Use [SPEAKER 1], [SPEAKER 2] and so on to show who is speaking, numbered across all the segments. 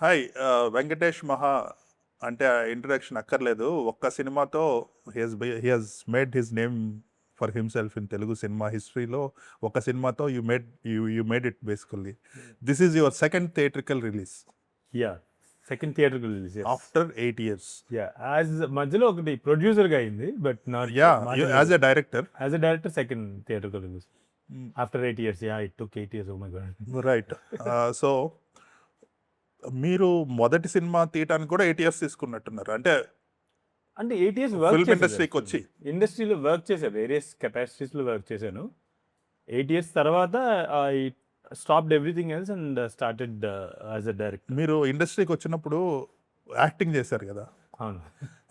[SPEAKER 1] Hi Venkatesh మహా అంటే introduction అక్కర్లేదు. ఒక్క సినిమాతో he has made his name for himself in Telugu cinema హిస్టరీలో. ఒక సినిమాతో you made it basically. This is your second theatrical release
[SPEAKER 2] yeah second theatre release
[SPEAKER 1] after 8 years.
[SPEAKER 2] Yeah as మధ్యలో ఒకటి ప్రొడ్యూసర్గా అయింది but not
[SPEAKER 1] as a director.
[SPEAKER 2] As a director second theatre release after 8 years. Yeah it took 8 years. Oh my god.
[SPEAKER 1] Right. So మీరు మొదటి cinema తీయటానికి కూడా 8 years తీసుకున్నట్టున్నారు. అంటే
[SPEAKER 2] 8 years
[SPEAKER 1] film ఇండస్ట్రీకి వచ్చి
[SPEAKER 2] ఇండస్ట్రీలో వర్క్ చేశాను, వేరియస్ కెపాసిటీస్లో వర్క్ చేశాను. 8 years తర్వాత I stopped everything else and started as a director.
[SPEAKER 1] మీరు ఇండస్ట్రీకి వచ్చినప్పుడు యాక్టింగ్ చేశారు కదా.
[SPEAKER 2] అవును.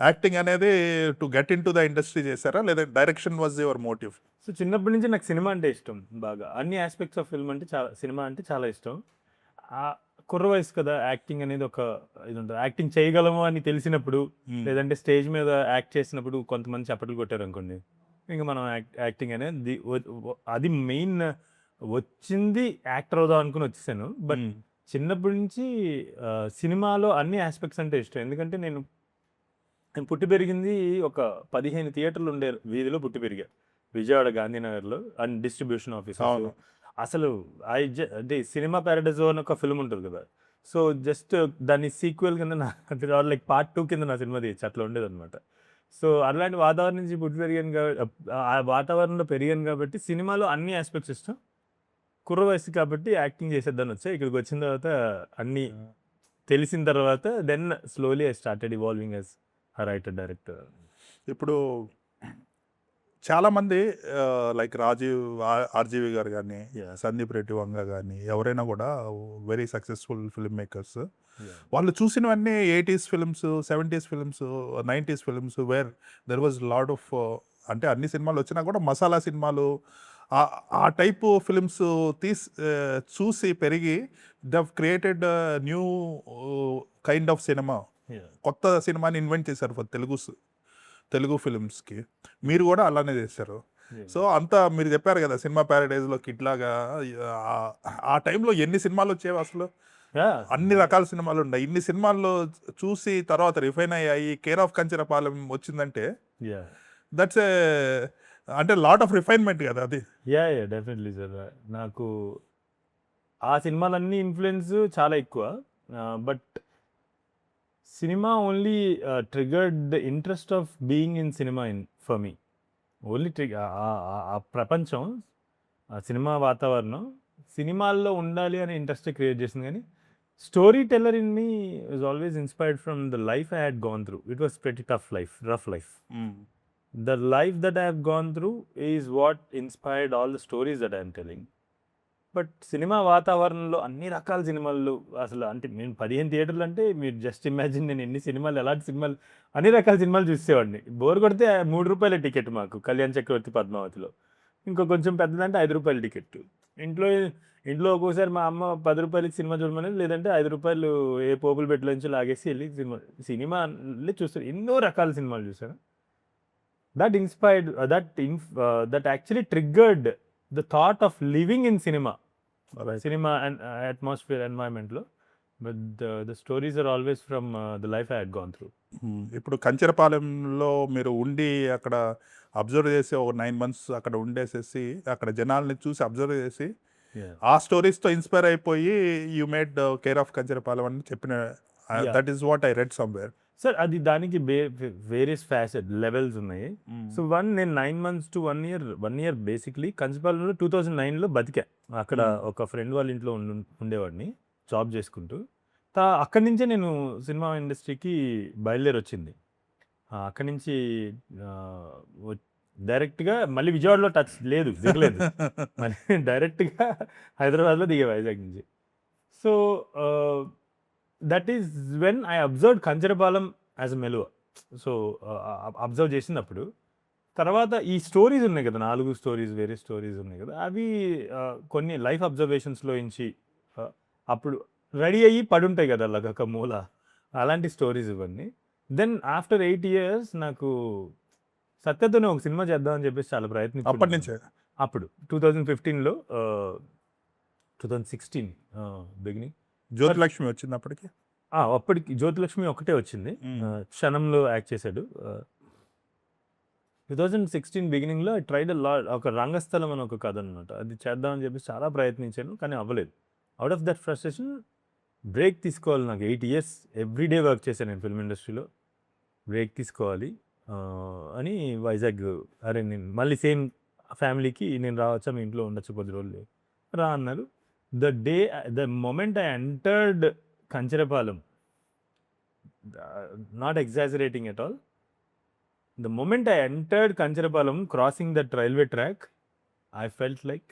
[SPEAKER 1] యాక్టింగ్ అనేది to get in to the industry చేశారా, లేదా direction was your motive?
[SPEAKER 2] So చిన్నప్పటి నుంచి నాకు సినిమా అంటే ఇష్టం బాగా. అన్ని ఆస్పెక్ట్స్ ఆఫ్ ఫిల్మ్ అంటే సినిమా అంటే చాలా ఇష్టం. కుర్ర వయసు కదా, యాక్టింగ్ అనేది ఒక ఇది ఉంటుంది. యాక్టింగ్ చేయగలము అని తెలిసినప్పుడు, లేదంటే స్టేజ్ మీద యాక్ట్ చేసినప్పుడు కొంతమంది చప్పట్లు కొట్టారు అనుకోండి, ఇంకా మనం యాక్టింగ్ అనేది అది మెయిన్ వచ్చింది. యాక్టర్ అవుదాం అనుకుని వచ్చేసాను. బట్ చిన్నప్పటి నుంచి సినిమాలో అన్ని ఆస్పెక్ట్స్ అంటే ఇష్టం. ఎందుకంటే నేను పుట్టి పెరిగింది ఒక 15 థియేటర్లు ఉండే వీధిలో పుట్టి పెరిగా, విజయవాడ గాంధీనగర్లో. అండ్ డిస్ట్రిబ్యూషన్ ఆఫీస్ అసలు అంటే సినిమా ప్యారడైజ్ అని ఒక ఫిల్మ్ ఉంటుంది కదా. సో జస్ట్ దాని సీక్వెల్ కింద లైక్ పార్ట్ 2 కింద నా సినిమా తీయచ్చు, అట్లా ఉండేది అనమాట. సో అలాంటి వాతావరణం నుంచి పుట్టి పెరిగాను కాబట్టి, ఆ వాతావరణంలో పెరిగాను కాబట్టి సినిమాలో అన్ని ఆస్పెక్ట్స్ ఇష్టం. కుర్ర వయసు కాబట్టి యాక్టింగ్ చేసేద్దాన్ని వచ్చా. ఇక్కడికి వచ్చిన తర్వాత అన్నీ తెలిసిన తర్వాత then slowly I started evolving as a writer director.
[SPEAKER 1] ఇప్పుడు చాలామంది లైక్ ఆర్జీవి గారు కానీ, సందీప్ రెడ్డి వంగ కానీ, ఎవరైనా కూడా వెరీ సక్సెస్ఫుల్ ఫిల్మ్ మేకర్స్, వాళ్ళు చూసినవన్నీ 80s films, 70s films, 90s films, where there was lot of, అంటే అన్ని సినిమాలు వచ్చినా కూడా మసాలా సినిమాలు, ఆ టైపు ఫిల్మ్స్ చూసి పెరిగి they created new kind of cinema, కొత్త సినిమాని ఇన్వెంట్ చేశారు ఫర్ తెలుగు ఫిల్మ్స్కి. మీరు కూడా అలానే చేశారు. సో అంతా మీరు చెప్పారు కదా, సినిమా ప్యారడైజ్లో కిట్లాగా ఆ టైంలో ఎన్ని సినిమాలు వచ్చేవి అసలు, అన్ని రకాల సినిమాలు ఉన్నాయి. ఇన్ని సినిమాల్లో చూసి తర్వాత రిఫైన్ అయ్యాయి కేర్ ఆఫ్ కంచరపాలెం వచ్చిందంటే దట్స్ ఏ, అంటే లాట్ ఆఫ్ రిఫైన్మెంట్ కదా అది.
[SPEAKER 2] Yeah definitely sir. నాకు ఆ సినిమాలన్నీ ఇన్ఫ్లుయెన్స్ చాలా ఎక్కువ. But cinema only triggered the interest of being in cinema for me. Only ఆ ప్రపంచం, ఆ సినిమా వాతావరణం సినిమాల్లో ఉండాలి అనే ఇంట్రెస్ట్ క్రియేట్ చేసింది. కానీ story teller in me was always inspired from the life I had gone through. It was pretty tough life, rough life. The life that I have gone through is what inspired all the stories that I am telling. But cinema వాతావరణంలో అన్ని రకాల సినిమాలు అసలు, అంటే నేను 15 థియేటర్లు అంటే మీరు జస్ట్ ఇమాజిన్ నేను ఎన్ని సినిమాలు, ఎలాంటి సినిమాలు, అన్ని రకాల సినిమాలు చూసేవాడిని. బోర్ కొడితే 3 రూపాయల టికెట్ మాకు కళ్యాణ్ చక్రవర్తి పద్మావతిలో. ఇంకో కొంచెం పెద్దదంటే 5 రూపాయల టికెట్. ఇంట్లో ఒక్కోసారి మా అమ్మ 10 రూపాయలకి సినిమా చూడమనేది, లేదంటే 5 రూపాయలు ఏ పోపుల బెడ్ల నుంచి లాగేసి వెళ్ళి సినిమా చూస్తారు. ఎన్నో రకాల సినిమాలు చూసాను. That inspired, that actually triggered the thought of living in cinema. Right. Cinema and atmosphere, environment lo. But the stories are always from the life I had gone through.
[SPEAKER 1] ఇప్పుడు కంచరపాలెంలో మీరు ఉండి అక్కడ అబ్జర్వ్ చేసి ఒక 9 months అక్కడ ఉండేసేసి అక్కడ జనాల్ని చూసి అబ్జర్వ్ చేసి ఆ స్టోరీస్తో ఇన్స్పైర్ అయిపోయి you made care of Kancharapalem అని చెప్పిన, that is what I read somewhere.
[SPEAKER 2] Sir అది దానికి వేరియస్ ఫ్యాసెట్ లెవెల్స్ ఉన్నాయి. సో నేను 9 months to 1 year బేసిక్లీ కంచరపాలెంలో 2009లో బతికా. అక్కడ ఒక ఫ్రెండ్ వాళ్ళ ఇంట్లో ఉండేవాడిని జాబ్ చేసుకుంటూ. అక్కడి నుంచే నేను సినిమా ఇండస్ట్రీకి బయలుదేరి వచ్చింది. అక్కడి నుంచి డైరెక్ట్గా మళ్ళీ విజయవాడలో టచ్ లేదు, దిగలేదు. మళ్ళీ డైరెక్ట్గా హైదరాబాద్లో దిగే, వైజాగ్ నుంచి. So that is when I observe Kancharapalem as a మెలువ. సో అబ్జర్వ్ చేసినప్పుడు తర్వాత ఈ స్టోరీస్ ఉన్నాయి కదా, 4 స్టోరీస్, వేరే స్టోరీస్ ఉన్నాయి కదా, అవి కొన్ని లైఫ్ అబ్జర్వేషన్స్లో నుంచి అప్పుడు రెడీ అయ్యి పడుంటాయి కదా అలాగ ఒక మూల, అలాంటి స్టోరీస్ ఇవన్నీ. దెన్ ఆఫ్టర్ 8 years నాకు సత్యతోనే ఒక సినిమా చేద్దామని చెప్పేసి చాలా ప్రయత్నం.
[SPEAKER 1] అప్పటి నుంచే
[SPEAKER 2] అప్పుడు 2015లో 2016 బిగినింగ్
[SPEAKER 1] జ్యోతిలక్ష్మి వచ్చింది అప్పటికి.
[SPEAKER 2] అప్పటికి జ్యోతిలక్ష్మి ఒకటే వచ్చింది. క్షణంలో యాక్ట్ చేశాడు. 2016 బిగినింగ్లో ఐ ట్రైడ్ ఒక రంగస్థలం అని ఒక కథ అనమాట. అది చేద్దామని చెప్పి చాలా ప్రయత్నించాను, కానీ అవ్వలేదు. Out of that frustration break తీసుకోవాలి. నాకు 8 years ఎవ్రీడే వర్క్ చేశాను నేను ఫిల్మ్ ఇండస్ట్రీలో. బ్రేక్ తీసుకోవాలి అని వైజాగ్, అరే నేను మళ్ళీ సేమ్ ఫ్యామిలీకి నేను రావచ్చా, మీ ఇంట్లో ఉండొచ్చు కొద్ది రోజులు, రా అన్నారు. The moment I entered Kancharapalem, not exaggerating at all, the moment I entered Kancharapalem, crossing that railway track, I felt like,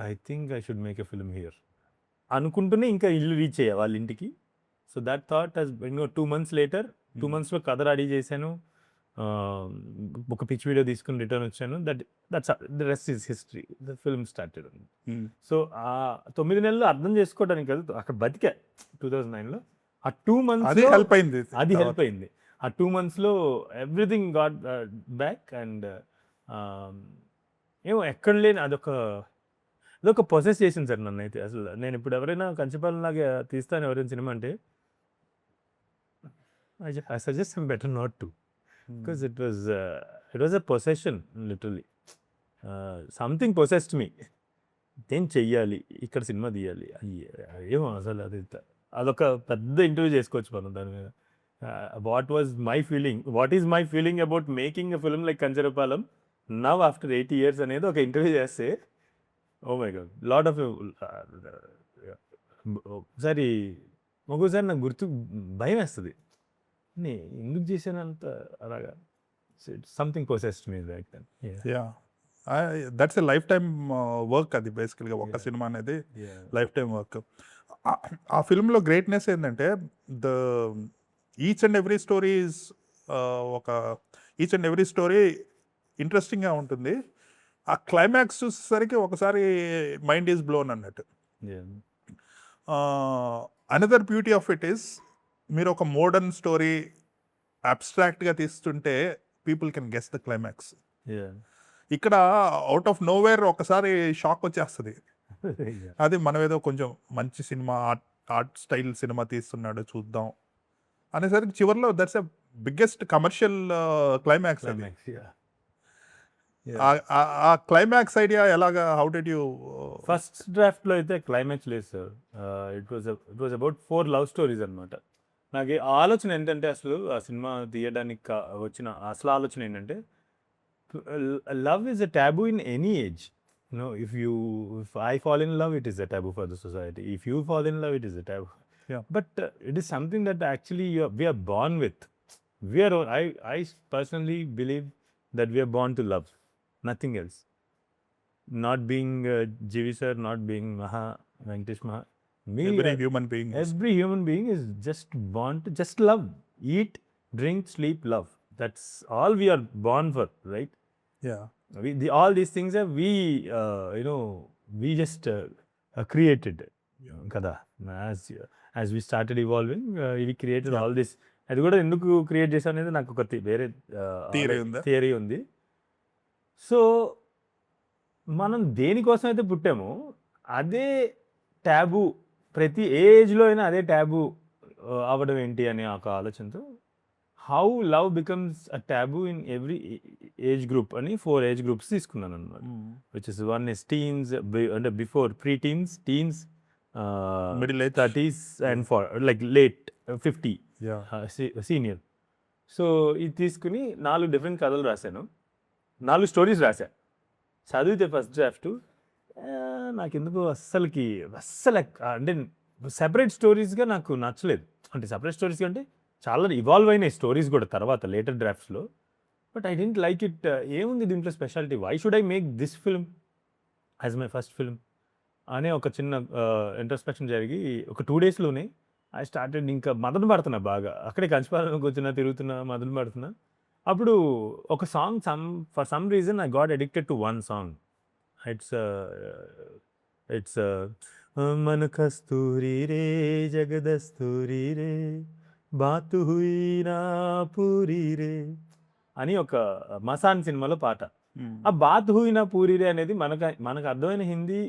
[SPEAKER 2] I think I should make a film here. అనుకుంటూనే ఇంకా ఇల్లు రీచ్ అయ్యా వాళ్ళ ఇంటికి. So that thought has 2 months later, 2 monthsలో కథ ready చేశాను, ఒక pitch video తీసుకుని రిటర్న్ వచ్చాను. That's the rest is history. The film started. So ఆ 9 నెలలు అర్థం చేసుకోవడానికి కాదు, అక్కడ బతికా 2009లో. ఆ 2 months
[SPEAKER 1] అది హెల్ప్ అయింది.
[SPEAKER 2] అది హెల్ప్ అయింది. ఆ 2 monthsలో ఎవ్రీథింగ్ గాట్ బ్యాక్. అండ్ ఏమో ఎక్కడ లేని అదొక పొసెస్ చేసింది సార్ నన్ను అయితే. అసలు నేను ఇప్పుడు ఎవరైనా కంచపాలెం లాగా తీస్తాను ఎవరైనా సినిమా అంటే, I suggest I'm better not to, because it was a possession literally. Something possessed me. నేను చెయ్యాలి, ఇక్కడ సినిమా తీయాలి. ఏమో అసలు అదొక పెద్ద ఇంటర్వ్యూ చేసుకోవచ్చు మనం దాని మీద. What is my feeling about making a film like Kancharapalem now after 80 years అనేది ఒక ఇంటర్వ్యూ చేస్తే, oh my god, lot of ఒక్కోసారి నాకు భయం వేస్తుంది, ఎందుకు చేశానంత అలాగా. Something possessed me back then.
[SPEAKER 1] That's a lifetime work. అది బేసికల్గా ఒక సినిమా అనేది లైఫ్ టైమ్ వర్క్. ఆ ఫిల్మ్లో గ్రేట్నెస్ ఏంటంటే, ఈచ్ అండ్ ఎవ్రీ స్టోరీ ఇంట్రెస్టింగ్గా ఉంటుంది. ఆ క్లైమాక్స్ చూసేసరికి ఒకసారి మైండ్ ఈజ్ బ్లోన్ అన్నట్టు. Another beauty of it is, మీరు ఒక మోడర్న్ స్టోరీ అబ్స్ట్రాక్ట్గా తీస్తుంటే people can guess the climax. ఇక్కడ అవుట్ ఆఫ్ నోవేర్ ఒకసారి షాక్ వచ్చేస్తుంది. అది మనం ఏదో కొంచెం మంచి సినిమా, ఆర్ట్ స్టైల్ సినిమా తీస్తున్నాడు చూద్దాం అనేసరికి చివరిలో that's a biggest commercial climax. అది ఆ క్లైమాక్స్ ఐడియా ఎలాగా, హౌ డిడ్ యూ?
[SPEAKER 2] ఫస్ట్ డ్రాఫ్ట్లో అయితే క్లైమాక్స్ లేదు sir. It was about 4 love stories అనమాట. నాకు ఆలోచన ఏంటంటే, అసలు ఆ సినిమా తీయడానికి వచ్చిన అసలు ఆలోచన ఏంటంటే, love is a taboo in any age. If I fall in love, it is a taboo for the society. If you fall in love, it is a taboo. But it is something that actually we are born with. I personally believe that we are born to love, nothing else. Not being Jeevi sir, not being Venkatesh Maha.
[SPEAKER 1] Every
[SPEAKER 2] human being is just born to just love. Eat, drink, sleep, love. That's all we are born for, right? All these things are we just created. Kada. As we started evolving, we created all this. అది కూడా ఎందుకు create చేశాను అనేది నాకు ఒక వేరే theory ఉంది. So మనం దేనికోసం అయితే పుట్టామో అదే ట్యాబు, ప్రతి ఏజ్లో అయినా అదే ట్యాబు అవ్వడం ఏంటి అనే ఒక ఆలోచనతో, how love becomes a taboo in every age group అని 4 ఏజ్ గ్రూప్స్ తీసుకున్నాను అనమాట. Which is one is teens, అంటే before pre teens, teens,
[SPEAKER 1] middle age,
[SPEAKER 2] 30s and like late 50 senior. So ఇది తీసుకుని 4 డిఫరెంట్ కథలు రాశాను, 4 స్టోరీస్ రాశా. చదివితే ఫస్ట్ డ్రాఫ్ట్ నాకు ఎందుకు అస్సలు అంటే సెపరేట్ స్టోరీస్గా నాకు నచ్చలేదు. అంటే సెపరేట్ స్టోరీస్గా అంటే చాలా ఇవాల్వ్ అయినాయి స్టోరీస్ కూడా తర్వాత లేటర్ డ్రాఫ్ట్స్లో. But I don't like it. ఏముంది దీంట్లో speciality? Why should I make this film as my first film అనే ఒక చిన్న ఇంట్రస్పెక్షన్ జరిగి ఒక 2 daysలోనే ఐ స్టార్టెడ్ ఇంకా మదన పడుతున్నా బాగా. అక్కడే కంచపాలెంకి వచ్చినా తిరుగుతున్నా, మదన పడుతున్నా. అప్పుడు ఒక song for some reason I got addicted to one song. It's మన కస్తూరి రే జగదస్తూరి రే బాతు హుయి నా పూరి రే అని ఒక మసాన్ సినిమాలో పాట. ఆ బాత్ హుయి నా పూరి రే అనేది మనకు అర్థమైన హిందీ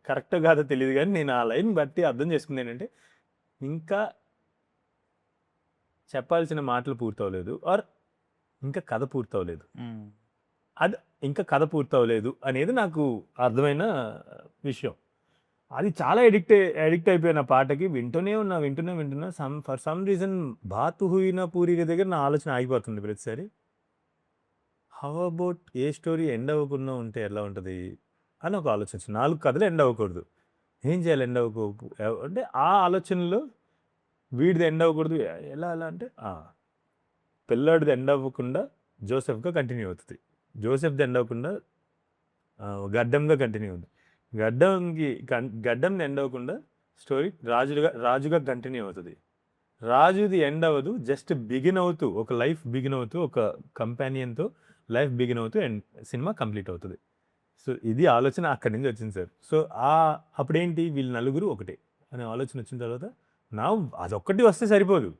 [SPEAKER 2] కరెక్ట్ కాదో తెలియదు, కానీ నేను ఆ లైన్ బట్టి అర్థం చేసుకుంది ఏంటంటే, ఇంకా చెప్పాల్సిన మాటలు పూర్తవలేదు ఆర్ ఇంకా కథ పూర్తవలేదు, అది ఇంకా కథ పూర్తవలేదు అనేది నాకు అర్థమైన విషయం. అది చాలా అడిక్ట్ అయిపోయిన పాటకి వింటూనే ఉన్నా ఫర్ సమ్ రీజన్ బాతు హుయిన పూరిక దగ్గర నా ఆలోచన ఆగిపోతుంది ప్రతిసారి. How about a story end అవ్వకుండా ఉంటే ఎలా ఉంటుంది అని ఒక ఆలోచన. 4 కథలు ఎండ్ అవ్వకూడదు, ఏం చేయాలి ఎండ్ అంటే ఆ ఆలోచనలో వీడిది ఎండ్ అవ్వకూడదు, ఎలా అంటే పిల్లాడిది ఎండ్ అవ్వకుండా జోసెఫ్గా కంటిన్యూ అవుతుంది, జోసెఫ్ది ఎండ్ అవ్వకుండా గడ్డంగా కంటిన్యూ అవుతుంది, గడ్డంది ఎండ్ అవ్వకుండా స్టోరీ రాజుగా కంటిన్యూ అవుతుంది, రాజుది ఎండ్ అవ్వదు, జస్ట్ బిగిన్ అవుతూ ఒక లైఫ్ బిగిన్ అవుతూ ఒక కంపానియన్తో లైఫ్ బిగిన్ అవుతూ అండ్ సినిమా కంప్లీట్ అవుతుంది. సో ఇది ఆలోచన అక్కడి నుంచి వచ్చింది సార్. సో అప్పుడేంటి వీళ్ళు నలుగురు ఒకటే అనే ఆలోచన వచ్చిన తర్వాత అదొక్కటి వస్తే సరిపోదు.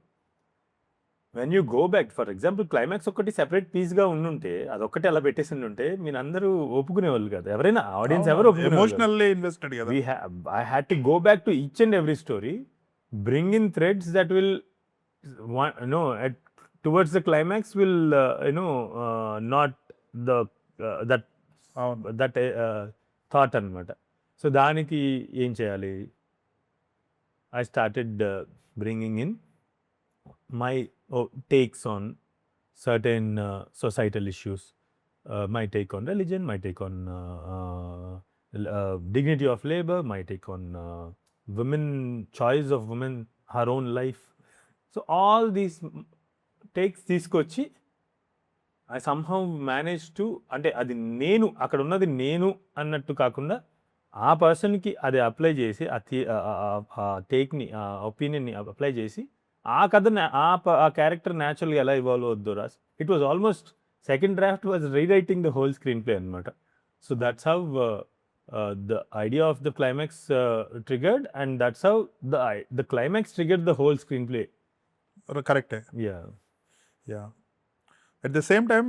[SPEAKER 2] When you go back, for example climax ఒక్కటి సెపరేట్ పీస్గా ఉండుంటే, అదొక్కటి అలా పెట్టేసి ఉంటే మీరు అందరూ ఒప్పుకునే వాళ్ళు కాదు, ఎవరైనా ఆడియన్స్ ఎవరు
[SPEAKER 1] ఎమోషనల్లీ ఇన్వెస్టెడ్ కదా.
[SPEAKER 2] I had to go back to each and every story, bring in threads that will towards the climax will not the that thought anamata. So daniki em cheyali, I started bringing in my takes on certain societal issues, my take on religion, my take on dignity of labor, my take on women, choice of women, her own life. So all these takes తీసుకొచ్చి I somehow managed to, అంటే అది నేను అక్కడ ఉన్నది నేను అన్నట్టు కాకుండా ఆ పర్సన్కి అది అప్లై చేసి ఆ టేక్ని ఆ ఒపీనియన్ని అప్లై చేసి ఆ కథ ఆ క్యారెక్టర్ న్యాచురల్గా ఎలా ఇవాల్వ్ అవుద్దో రాసి, it was almost second draft was rewriting the whole screenplay అనమాట. So that's how the idea of the climax triggered, and that's how the climax triggered the whole screenplay.
[SPEAKER 1] Correct. Yeah. At the same time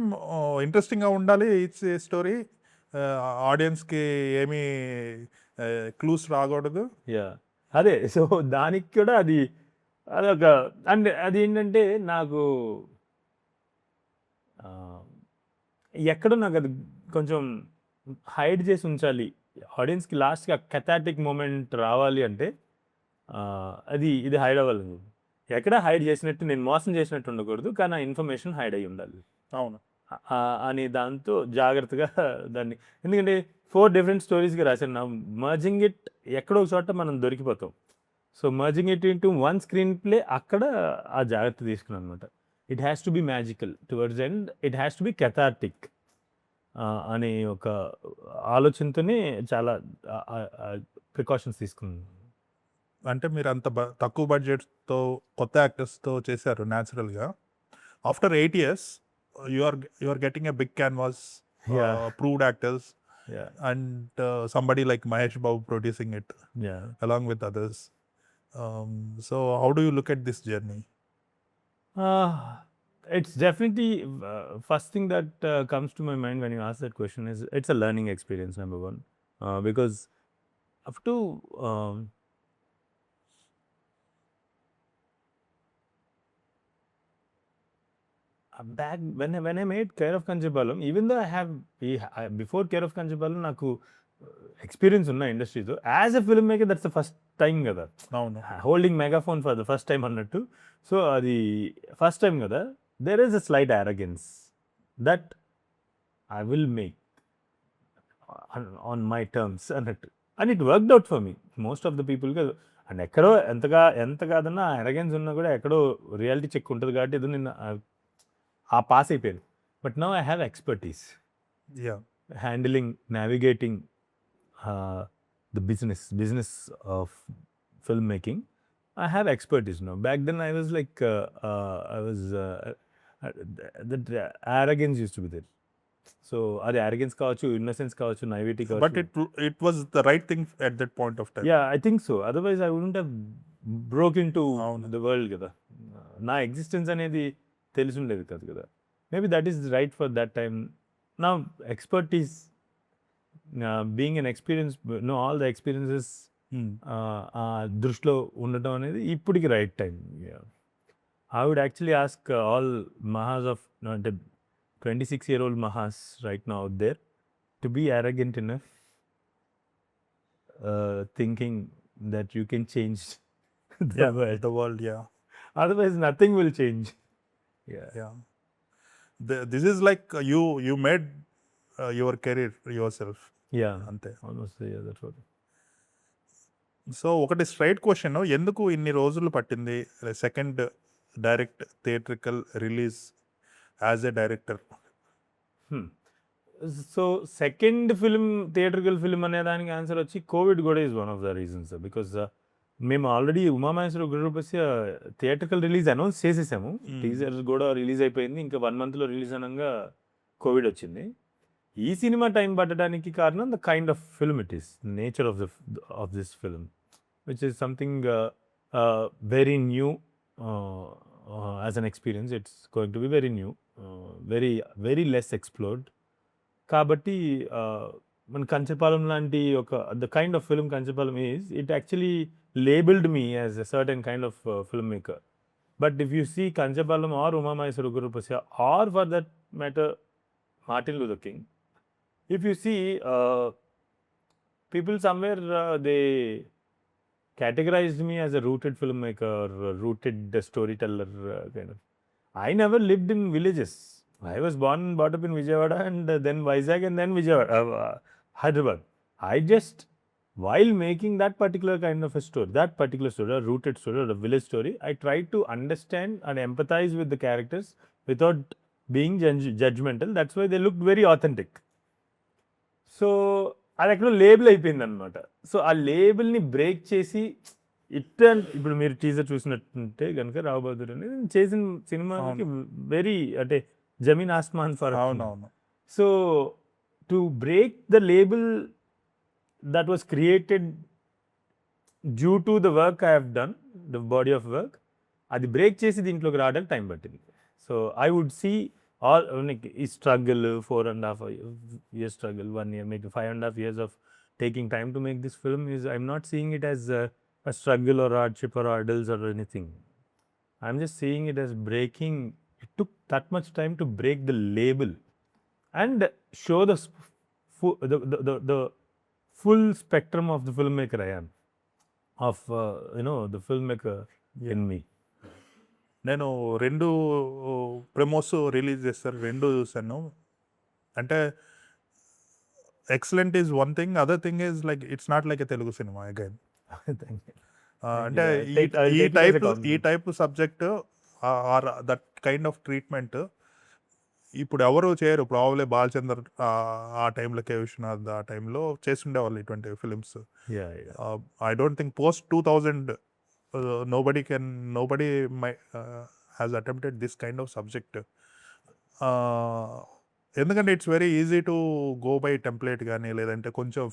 [SPEAKER 1] interesting గా ఉండాలి each story, ఆడియన్స్కి ఏమీ clues రాకూడదు.
[SPEAKER 2] అదే, so దానికి కూడా అదొక అండ్ అది ఏంటంటే నాకు ఎక్కడో నాకు అది కొంచెం హైడ్ చేసి ఉంచాలి, ఆడియన్స్కి లాస్ట్కి ఆ కెథాటిక్ మూమెంట్ రావాలి అంటే ఇది హైడ్ అవ్వాలి. ఎక్కడ హైడ్ చేసినట్టు, నేను మోసం చేసినట్టు ఉండకూడదు, కానీ ఆ ఇన్ఫర్మేషన్ హైడ్ అయ్యి ఉండాలి.
[SPEAKER 1] అవును.
[SPEAKER 2] అని దాంతో జాగ్రత్తగా దాన్ని, ఎందుకంటే 4 డిఫరెంట్ స్టోరీస్గా రాశాను నా, మర్జింగ్ ఇట్ ఎక్కడో ఒక చోట మనం దొరికిపోతాం. So merging it into one screenplay, అక్కడ ఆ జాగ్రత్త తీసుకున్నాను అనమాట. It has to be magical towards end, it has to be cathartic అనే ఒక ఆలోచనతోనే చాలా ప్రికాషన్స్ తీసుకున్నాను.
[SPEAKER 1] అంటే మీరు అంత తక్కువ బడ్జెట్తో కొత్త యాక్టర్స్తో చేశారు న్యాచురల్గా. After 8 years you are getting a big canvas, proved actors, and somebody like Mahesh Babu producing it along with others. So how do you look at this journey?
[SPEAKER 2] It's definitely first thing that comes to my mind when you ask that question is it's a learning experience, number one, because up to back when I made Care of Kancharapalem, even though before Care of Kancharapalem నాకు experience ఉన్న ఇండస్ట్రీతో, as a filmmaker that's the first time కదా, holding megaphone for the first time అన్నట్టు. So అది first time కదా, there is a slight arrogance that I will make on my terms అన్నట్టు, and it worked out for me. Most of the people, and ఎక్కడో ఎంత కాదన్నా arrogance ఉన్నా కూడా ఎక్కడో రియాలిటీ చెక్ ఉంటుంది కాబట్టి ఏదో నేను పాస్ అయిపోయాను. But now I have expertise handling, navigating the business of filmmaking. I have expertise now. Back then I was like that arrogance used to be there. So adi arrogance kaavachu, innocence kaavachu, naivety kaavachu,
[SPEAKER 1] but it was the right thing at that point of time.
[SPEAKER 2] Yeah, I think so. Otherwise I wouldn't have broke into the world kada. Na existence anedi telusundedi kaadu kada. Maybe that is right for that time. Now expertise, being an experience, all the experiences ఆ దృష్టిలో ఉండటం అనేది ఇప్పటికి right time. I would actually ask all Mahas of అంటే 26-year-old Mahas right now out there to be arrogant enough, thinking that you can change the world.
[SPEAKER 1] The world, yeah.
[SPEAKER 2] Otherwise, nothing will change.
[SPEAKER 1] Yeah. This is like you made your career yourself.
[SPEAKER 2] Yeah.
[SPEAKER 1] అంతే.
[SPEAKER 2] Almost, yeah, that's what.
[SPEAKER 1] So ఒకటి straight question, ఎందుకు ఇన్ని రోజులు పట్టింది second direct theatrical release as a director?
[SPEAKER 2] So second film theatrical film అనే దానికి answer వచ్చి covid కూడా is one of the reasons. Because మేము ఆల్రెడీ ఉమామహేశ్వర గురుపస్య థియేట్రికల్ రిలీజ్ అనౌన్స్ చేసేసాము. టీజర్ కూడా రిలీజ్ అయిపోయింది. ఇంకా 1 monthలో రిలీజ్ అనగా కోవిడ్ వచ్చింది. ఈ సినిమా టైం పట్టడానికి కారణం the kind of film it is, nature of this film, which is something very new as an experience. It's going to be very new, very less explored. కాబట్టి మన కంచపాలెం లాంటి ఒక the kind of film Kancharapalem is, it actually labeled me as a certain kind of filmmaker. But if you see Kancharapalem or Umamaheshwara Gurupasya, or for that matter Martin Luther King, if you see people somewhere they categorized me as a rooted filmmaker, rooted storyteller kind of. I never lived in villages. I was born and brought up in Vijayawada and then Vizag and then Hyderabad. I just, while making that particular kind of a story, that particular story, a rooted story or a village story, I tried to understand and empathize with the characters without being judgmental. That's why they looked very authentic. So అది అక్కడ label అయిపోయింది అనమాట. So ఆ లేబుల్ని break చేసి ఇప్పుడు మీరు teaser చూసినట్టుంటే కనుక రావు బహదూర్ అనేది చేసిన సినిమాకి వెరీ అంటే జమీన్ ఆస్మాన్ ఫర్. So to break the label that was created due to the work I have done, the body of work, అది బ్రేక్ చేసి దీంట్లోకి రావడానికి టైం పట్టింది. So I would see all ఈ struggle 4.5 years struggle, 1 year, maybe 5.5 years of taking time to make this film is, I'm not seeing it as a struggle or hardship or hurdles or anything. I'm just seeing it as breaking. It took that much time to break the label and show the full spectrum of the filmmaker I am, of the filmmaker in me.
[SPEAKER 1] నేను 2 ప్రెమోస్ release చేస్తారు, 2 చూసాను. అంటే excellent is one thing, other thing is like it's not like a Telugu cinema again. అంటే ఈ type subject or that kind of treatment ఇప్పుడు ఎవరు చేయరు. Probably Balachander ఆ టైంలో, కే విశ్వనాథ్ ఆ టైంలో చేస్తుండేవాళ్ళు ఇటువంటి films. I don't think post 2000 nobody has attempted this kind of subject. ఎందుకంటే it's very easy to go by template కానీ, లేదంటే కొంచెం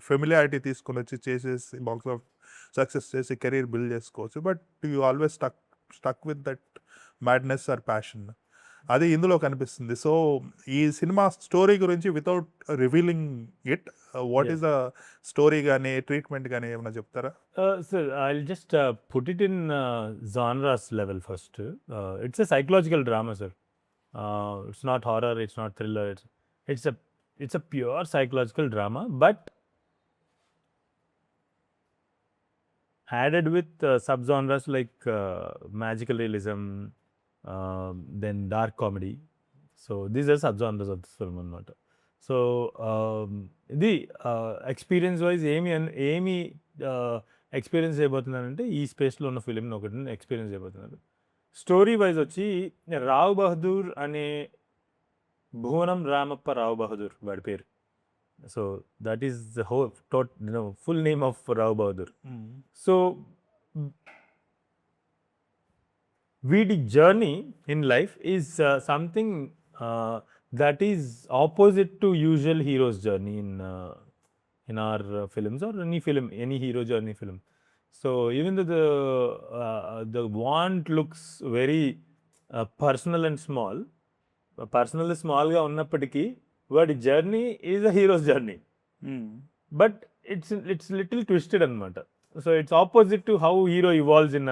[SPEAKER 1] ఫెమిలియారిటీ తీసుకొని వచ్చి చేసేసి బాక్స్ ఆఫ్ సక్సెస్ చేసి కెరీర్ బిల్డ్ చేసుకోవచ్చు. But you always stuck with that madness or passion. అది ఇందులో కనిపిస్తుంది. సో ఈ సినిమా స్టోరీ గురించి without revealing it, what is the story కానీ ట్రీట్మెంట్ కానీ ఏమైనా చెప్తారా?
[SPEAKER 2] Sir I just put it in genres level first. It's a psychological drama sir. It's not horror, it's not thriller, it's a pure psychological drama, but added with subgenres like magical realism, then dark comedy. So these are subgenres of this film అనమాట. So ఇది experience wise ఏమి experience చేయబోతున్నానంటే ఈ స్పేస్లో ఉన్న ఫిలింని ఒకటి experience చేయబోతున్నాను. Story wise వచ్చి రావ్ బహదూర్ అనే భువనం రామప్ప రావ్ బహదూర్ వాడి పేరు. So that is the full name of Rao Bahadur. So వీడి journey in life is something that is opposite to usual hero's journey in our films or any hero journey film. So even though the want looks very personal and small, personally small ga unnappatiki vaadi journey is a hero's journey. But it's little twisted anamata. So it's opposite to how hero evolves in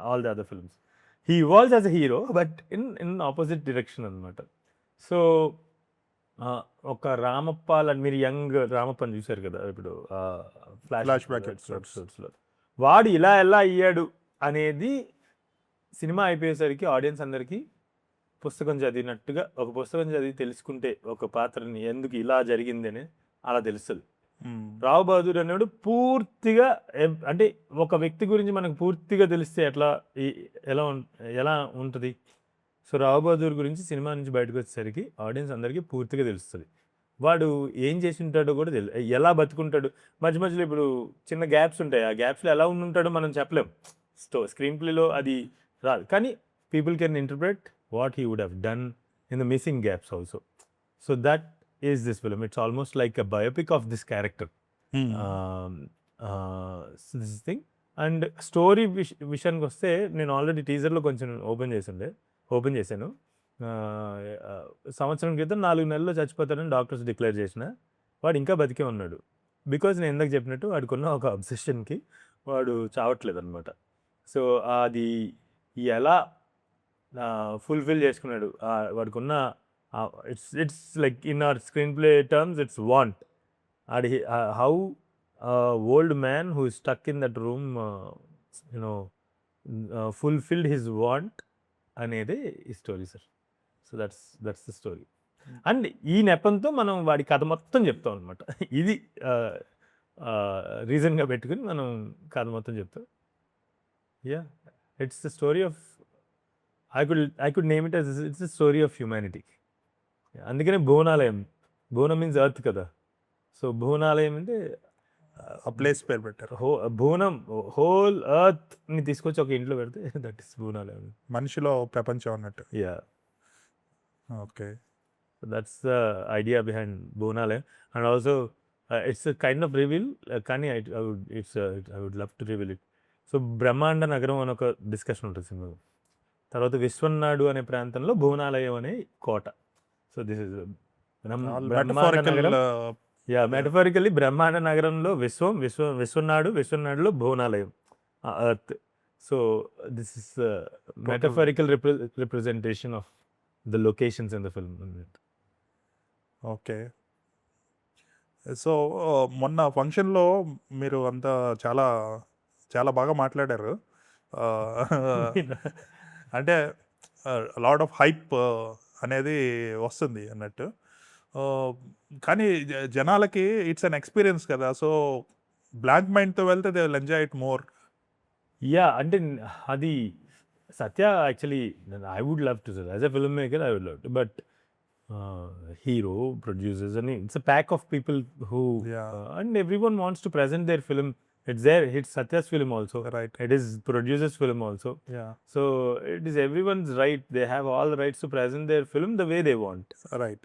[SPEAKER 2] all the other films. He evolves as a hero but in opposite direction అనమాట. So ఒక రామప్పాలని మీరు young రామప్పని చూశారు కదా ఇప్పుడు
[SPEAKER 1] flash back
[SPEAKER 2] ఎపిసోడ్స్లో, వాడు ఇలా ఎలా అయ్యాడు అనేది సినిమా అయిపోయేసరికి ఆడియన్స్ అందరికీ పుస్తకం చదివినట్టుగా, ఒక పుస్తకం చదివి తెలుసుకుంటే ఒక పాత్రని ఎందుకు ఇలా జరిగింది అని అలా తెలుస్తుంది. రావు బహదూర్ అనేవాడు పూర్తిగా అంటే ఒక వ్యక్తి గురించి మనకు పూర్తిగా తెలిస్తే ఎలా ఉంటుంది. సో రావు బహదూర్ గురించి సినిమా నుంచి బయటకు వచ్చేసరికి ఆడియన్స్ అందరికీ పూర్తిగా తెలుస్తుంది. వాడు ఏం చేసి ఉంటాడో కూడా తెలుసు, ఎలా బతుకుంటాడు. మధ్య మధ్యలో ఇప్పుడు చిన్న గ్యాప్స్ ఉంటాయి, ఆ గ్యాప్స్లో ఎలా ఉంటాడో మనం చెప్పలేం. స్క్రీన్ ప్లేలో అది రాదు, కానీ people can interpret what he would have done in the missing gaps also. So that is this film. It's almost like a biopic of this character. So this thing. And story విషయానికి వస్తే నేను already టీజర్లో కొంచెం open చేశాను. సంవత్సరం క్రితం 4 నెలల్లో చచ్చిపోతాడని doctors declare చేసిన వాడు ఇంకా బతికే ఉన్నాడు. బికాజ్ నేను ఇందాక చెప్పినట్టు వాడికున్న ఒక అబ్సెషన్కి వాడు చావట్లేదు అనమాట. సో అది ఎలా ఫుల్ఫిల్ చేసుకున్నాడు వాడికి ఉన్న it's like in our screenplay terms it's want. అది how old man who stuck in that room fulfilled his want అనేది ఈ story sir. So that's the story. And ఈ నెపంతో మనం వాడి కథ మొత్తం చెప్తాం అనమాట. ఇది రీజన్గా పెట్టుకుని మనం కథ మొత్తం చెప్తాం. Yeah, it's the story of I could name it as it's a story of humanity. అందుకనే భువనాలయం, భువనం మీన్స్ ఎర్త్ కదా. సో భువనాలయం అంటే
[SPEAKER 1] ఆ ప్లేస్ పేరు పెట్టారు.
[SPEAKER 2] భువనం హోల్ ఎర్త్ ని తీసుకొచ్చి ఒక ఇంట్లో పెడితే దట్ ఇస్ భువనాలయం, మనిషిలో
[SPEAKER 1] ప్రపంచం అన్నట్టు.
[SPEAKER 2] Yeah,
[SPEAKER 1] okay,
[SPEAKER 2] that's the idea behind Bhuvanalayam. And also it's kind of reveal, కానీ I would love to reveal it. So Brahmanda Nagaram అని ఒక డిస్కషన్ ఉంటుంది సినిమాలో. తర్వాత విశ్వనాడు అనే ప్రాంతంలో భువనాలయం అనే కోట. సో దిస్ ఇస్ మెటఫారికల్లీ బ్రహ్మాండ నగరంలో విశ్వనాడులో Bhuvanalayam, earth. So this is metaphorical representation of the locations in the film.
[SPEAKER 1] Okay. So మొన్న ఫంక్షన్లో మీరు అంతా చాలా చాలా బాగా మాట్లాడారు. అంటే లాట్ ఆఫ్ హైప్ అనేది వస్తుంది అన్నట్టు, కానీ జనాలకి ఇట్స్ అన్ ఎక్స్పీరియన్స్ కదా. సో బ్లాంక్ మైండ్తో వెళ్తే they will enjoy it more.
[SPEAKER 2] Yeah, అంటే అది Satya actually I would love to as a filmmaker I would love to, but hero producers అని it's a pack of people who and every one wants to present their film. It's Satya's film also.
[SPEAKER 1] Right.
[SPEAKER 2] It is producer's film also.
[SPEAKER 1] Yeah.
[SPEAKER 2] So it is everyone's right. They have all the rights to present their film the way they want.
[SPEAKER 1] Right.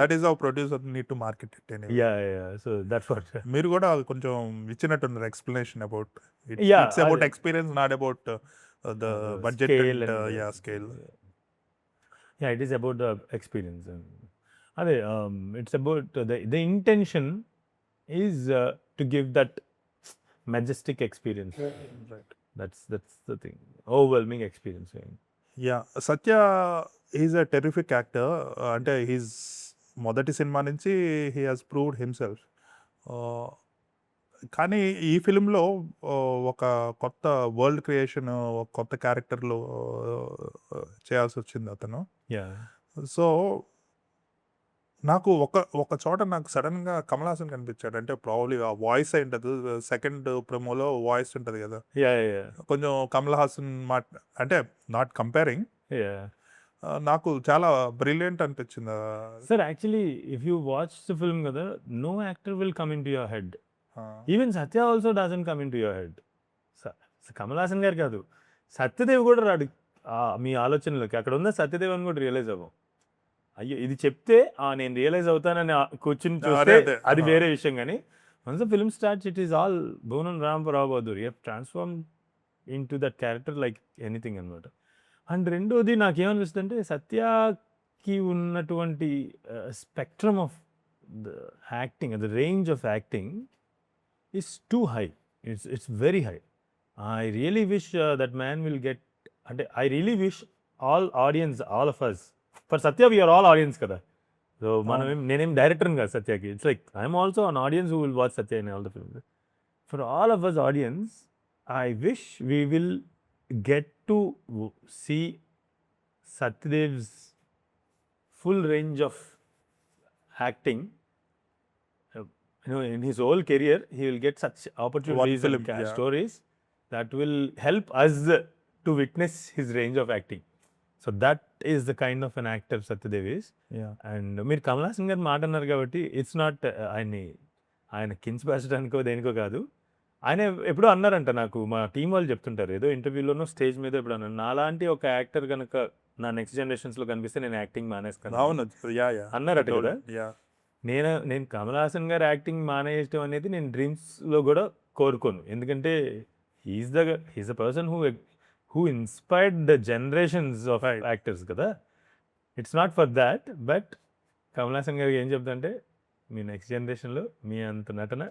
[SPEAKER 1] That is how producers need to market it anyway.
[SPEAKER 2] Yeah. So that's what.
[SPEAKER 1] మీరు కూడా కొంచెం ఇచ్చినట్టున్నారు explanation about it.
[SPEAKER 2] Yeah.
[SPEAKER 1] It's about experience, not about the budget
[SPEAKER 2] scale
[SPEAKER 1] and scale.
[SPEAKER 2] Yeah, it is about the experience. Ade it's about the intention is to give that majestic experience.
[SPEAKER 1] Right.
[SPEAKER 2] That's the thing. Overwhelming experience.
[SPEAKER 1] Yeah, Satya is a terrific actor. అంటే he's మొదటి cinema నుంచి he has proved himself. కానీ ఈ ఫిలింలో ఒక కొత్త world creation, ఒక కొత్త క్యారెక్టర్లో చేయాల్సి వచ్చింది అతను. సో నాకు ఒక చోట నాకు సడన్గా కమల్ హాసన్ కనిపించాడు. అంటే ప్రాబ్లీ ఆ వాయిస్ అయి ఉంటుంది, సెకండ్ ప్రోమోలో వాయిస్ ఉంటుంది కదా, కొంచెం కమల్ హాసన్ అంటే నాట్ కంపేరింగ్, నాకు చాలా బ్రిలియంట్ అనిపించింది
[SPEAKER 2] sir. Actually if you watch the film కదా, no actor will come into your head. Even Satya also doesn't come into your head. Kamal Haasan గారు కాదు, సత్యదేవ్ కూడా రాడు మీ ఆలోచనలోకి. అక్కడ ఉన్న సత్యదేవ్ అని కూడా రియలైజ్ అవ్వం. అయ్యో ఇది చెప్తే నేను రియలైజ్ అవుతానని కూర్చుని చూస్తే అది వేరే విషయం. కానీ once the film starts it is all Bhuvanam Ramappa Rao Bahadur. You have transform into that character like anything అనమాట. అండ్ రెండోది నాకేమనిపిస్తుంది అంటే సత్యకి ఉన్నటువంటి spectrum of the acting, the range of acting is too high. It's very high. I really wish that man will get. And I really wish all audience, all of us. For Satya, we are all audience kada. So నేనేం director కదా సత్యకి. It's like I'm also an audience who will watch Satya in all the films. For all of us audience, I wish we will get to see Satyadev's full range of acting. In his whole career, he will get such opportunities and stories that will help us to witness his range of acting. So that is the kind of an actor Satyadev is. And మీరు కమల్ హాసన్ గారు మాట అన్నారు కాబట్టి it's not ఆయన కించపరచడానికో దేనికో కాదు. ఆయన ఎప్పుడో అన్నారంట, నాకు మా టీం వాళ్ళు చెప్తుంటారు, ఏదో ఇంటర్వ్యూలోనో స్టేజ్ మీద ఎప్పుడు అన్నారు, నాలాంటి ఒక యాక్టర్ కనుక నా నెక్స్ట్ జనరేషన్స్లో కనిపిస్తే నేను యాక్టింగ్ మానేస్తాను అన్నారట కదా. నేను కమల్ హాసన్ గారు యాక్టింగ్ మానేయటం అనేది నేను డ్రీమ్స్లో కూడా కోరుకోను. ఎందుకంటే he is the person who inspired the generations of actors కదా. It's not for that. But Kamal Haasan గారికి ఏం చెప్తాంటే, మీ నెక్స్ట్ జనరేషన్లో మీ అంత నటన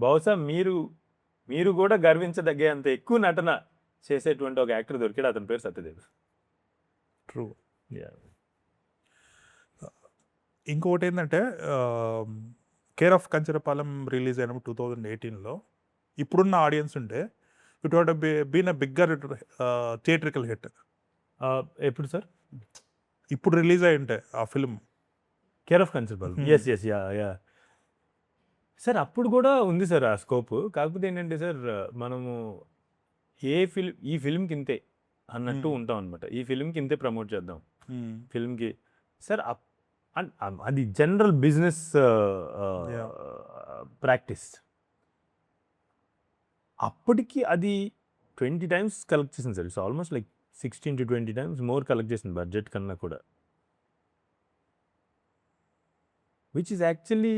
[SPEAKER 2] బహుశా మీరు కూడా గర్వించదగ్గే అంత ఎక్కువ నటన చేసేటువంటి ఒక యాక్టర్ దొరికాడు, అతని పేరు సత్యదేవ్.
[SPEAKER 1] ట్రూ. ఇంకొకటి ఏంటంటే, కేర్ ఆఫ్ కంచరపాలెం రిలీజ్ అయినప్పుడు 2018లో ఇప్పుడున్న ఆడియన్స్ ఉంటే it would been a bigger theatrical hit.
[SPEAKER 2] ఎప్పుడు సార్?
[SPEAKER 1] ఇప్పుడు రిలీజ్ అయి ఉంటే ఆ film
[SPEAKER 2] care of Kancharapalem. Yes yeah sir, అప్పుడు కూడా ఉంది సార్ ఆ స్కోప్. కాకపోతే ఏంటంటే సార్, మనము ఈ ఫిల్మ్కి ఇంతే అన్నట్టు ఉంటాం అనమాట. ఈ ఫిల్మ్కి ఇంతే ప్రమోట్ చేద్దాం ఫిల్మ్కి సార్. అది జనరల్ బిజినెస్ ప్రాక్టీస్. అప్పటికి అది 20 times కలెక్ట్ చేసింది sir. It's almost like 16 to 20 times more collect చేసింది బడ్జెట్ కన్నా కూడా. విచ్ ఈజ్ యాక్చువల్లీ,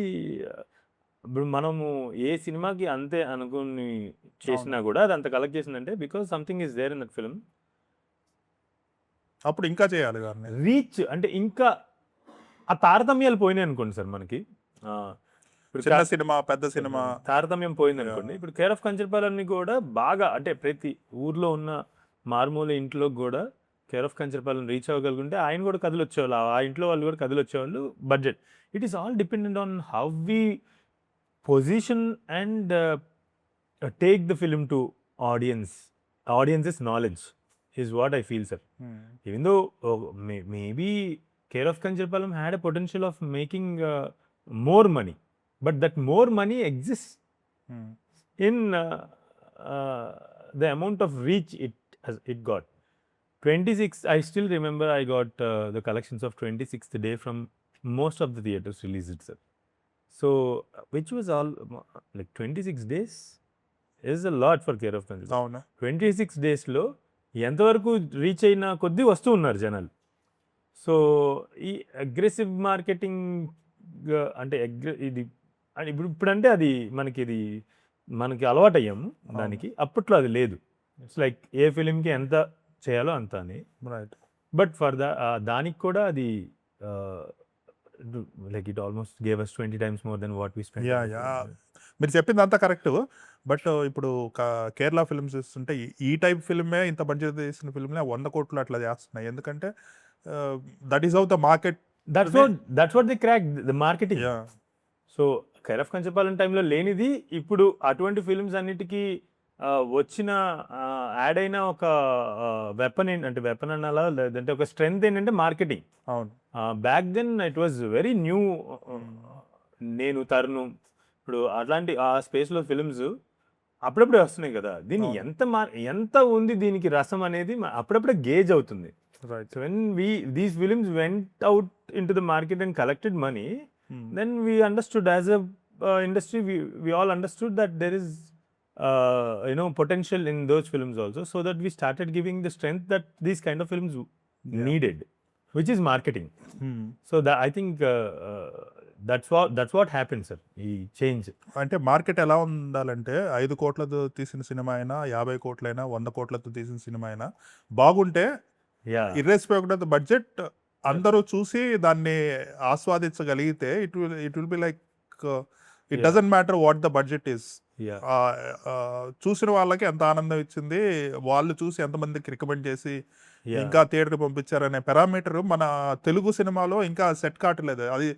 [SPEAKER 2] ఇప్పుడు మనము ఏ సినిమాకి అంతే అనుకుని చేసినా కూడా అది అంత కలెక్ట్ చేసిందంటే because something is there in that film.
[SPEAKER 1] అప్పుడు ఇంకా చేయాలి
[SPEAKER 2] రీచ్ అంటే ఇంకా ఆ తారతమ్యాలు పోయినాయి అనుకోండి సార్ మనకి.
[SPEAKER 1] చిన్న సినిమా పెద్ద సినిమా
[SPEAKER 2] తారతమ్యం పోయింది అనుకోండి. ఇప్పుడు కేర్ ఆఫ్ కంచరపాలెంని కూడా బాగా అంటే ప్రతి ఊర్లో ఉన్న మారుమూల ఇంట్లో కూడా కేర్ ఆఫ్ కంచరపాలెం రీచ్ అవ్వగలుగుంటే ఆయన కూడా కథలు వచ్చేవాళ్ళు, ఆ ఇంట్లో వాళ్ళు కూడా కథలు వచ్చేవాళ్ళు. Budget, it is all dependent on how we position and take the film to audience's knowledge is what I feel, sir. Even though maybe Care of Kancharapalem had a potential of making more money, but that more money exists in the amount of reach it got. 26, I still remember I got the collections of 26th day from most of the theatres released it, sir. So which was all like 26 days is a lot for Care of Kancharapalem. 26 days లో ఎంతవరకు reach అయినా కొద్దీ వస్తూ ఉన్నారు జనాలు. So ఈ aggressive marketing అంటే ఇది ఇప్పుడంటే అది మనకి అలవాటు అయ్యాము దానికి. అప్పట్లో అది లేదు. ఇట్స్ లైక్ ఏ ఫిలింకి ఎంత చేయాలో అంత అని. బట్ ఫర్ దానికి కూడా అది like it almost gave us 20 times more than what we spent.
[SPEAKER 1] మీరు చెప్పింది అంతా కరెక్ట్. బట్ ఇప్పుడు కేరళ ఫిల్మ్స్ చూస్తుంటే ఈ టైప్ ఫిల్మే ఇంత బడ్జెట్ చేసిన ఫిల్మ్లే 100 కోట్లు అట్లా చేస్తున్నాయి. ఎందుకంటే that is how the market,
[SPEAKER 2] that's what they crack the marketing. So care of Kancharapalem టైంలో లేనిది ఇప్పుడు అటువంటి ఫిల్మ్స్ అన్నిటికీ వచ్చిన యాడ్ అయిన ఒక వెపన్ ఏంటంటే, వెపన్ అనాలా లేదంటే ఒక స్ట్రెంగ్త్ ఏంటంటే మార్కెటింగ్.
[SPEAKER 1] అవును,
[SPEAKER 2] back then it was very new. నేను తరుణ్ ఇప్పుడు అలాంటి ఆ స్పేస్లో ఫిల్మ్స్ అప్పుడప్పుడే వస్తున్నాయి కదా. దీన్ని ఎంత ఉంది దీనికి రసం అనేది అప్పుడప్పుడే గేజ్ అవుతుంది.
[SPEAKER 1] Right.
[SPEAKER 2] So when these films went out into the market and collected money, then we understood as a industry, we all understood that there is potential in those films also, so that we started giving the strength that these kind of films needed, which is marketing. So that I think that's what happened, sir. ఈ change
[SPEAKER 1] అంటే market ఎలా ఉండాలంటే 5 కోట్లతో తీసిన cinema అయినా 50 కోట్లైనా 100 కోట్లతో తీసిన cinema అయినా బాగుంటే ఇర్రెస్పెక్ట్ ఆఫ్ ద బడ్జెట్ అందరూ చూసి దాన్ని ఆస్వాదించగలిగితే it will be like it doesn't matter what the budget is.
[SPEAKER 2] Yeah.
[SPEAKER 1] చూసిన వాళ్ళకి ఎంత ఆనందం ఇచ్చింది, వాళ్ళు చూసి ఎంతమందికి రికమెండ్ చేసి
[SPEAKER 2] Yeah.
[SPEAKER 1] ఇంకా థియేటర్కి పంపించారనే పారామీటర్ మన తెలుగు సినిమాలో ఇంకా సెట్ కావట్లేదు. అది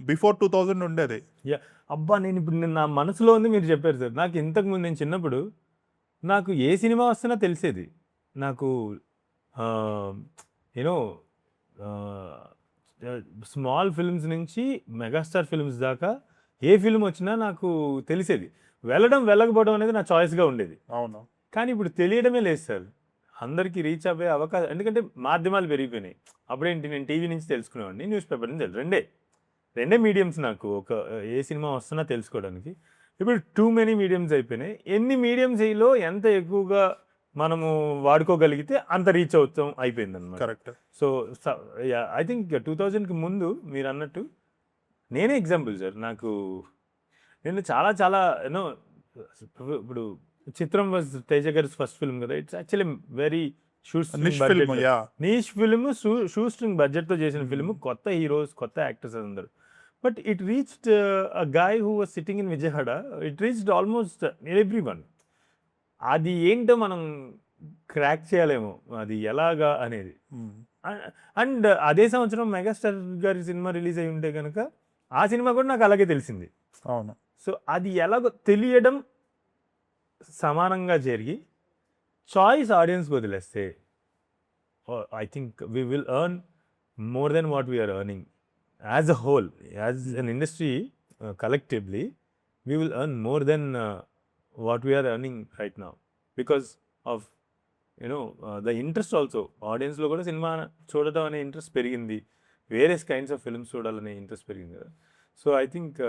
[SPEAKER 1] బిఫోర్ 2000 ఉండేది.
[SPEAKER 2] యా అబ్బా నేను ఇప్పుడు నా మనసులో ఉంది మీరు చెప్పారు సార్. నాకు ఇంతకుముందు నేను చిన్నప్పుడు నాకు ఏ సినిమా వస్తున్నా తెలిసేది. నాకు యూనో స్మాల్ ఫిల్మ్స్ నుంచి మెగాస్టార్ ఫిల్మ్స్ దాకా ఏ ఫిల్మ్ వచ్చినా నాకు తెలిసేది. వెళ్ళకపోవడం అనేది నా చాయిస్గా ఉండేది.
[SPEAKER 1] అవును.
[SPEAKER 2] కానీ ఇప్పుడు తెలియడమే లేదు సార్. అందరికీ రీచ్ అవ్వే అవకాశం, ఎందుకంటే మాధ్యమాలు పెరిగిపోయినాయి. అప్పుడేంటి నేను టీవీ నుంచి తెలుసుకునేవాడిని, న్యూస్ పేపర్ నుంచి రెండే మీడియంస్ నాకు ఏ సినిమా వస్తున్నా తెలుసుకోవడానికి. ఇప్పుడు టూ మెనీ మీడియంస్ అయిపోయినాయి. ఎన్ని మీడియంస్ లో ఎంత ఎక్కువగా మనము వాడుకోగలిగితే అంత రీచ్ అవుతాం అయిపోయింది అనమాట.
[SPEAKER 1] కరెక్ట్.
[SPEAKER 2] సో ఐ థింక్ 2000కి ముందు మీరు అన్నట్టు నేనే ఎగ్జాంపుల్ సార్. నేను చాలా చాలా యూనో ఇప్పుడు చిత్రం వాజ్ తేజ గారి ఫస్ట్ ఫిల్మ్ కదా. It's actually very niche film, shoe string బడ్జెట్తో చేసిన ఫిల్మ్, కొత్త హీరోస్, కొత్త యాక్టర్స్ అందరు. But it reached a guy who was sitting in Vijayawada. It reached almost every one. అది ఏంటో మనం క్రాక్ చేయలేము అది ఎలాగా అనేది. అండ్ అదే సంవత్సరం మెగాస్టార్ గారి సినిమా రిలీజ్ అయి ఉంటే కనుక ఆ సినిమా కూడా నాకు అలాగే తెలిసింది.
[SPEAKER 1] అవును.
[SPEAKER 2] సో అది ఎలాగో తెలియడం సమానంగా జరిగి చాయిస్ ఆడియన్స్కి వదిలేస్తే I think we will earn more than what we're earning as a whole, as an industry collectively we will earn more than what we're earning right now because of you know the interest also. ఆడియన్స్లో కూడా cinema చూడటం అనే interest పెరిగింది, various kinds of films చూడాలనే interest పెరిగింది కదా. So I think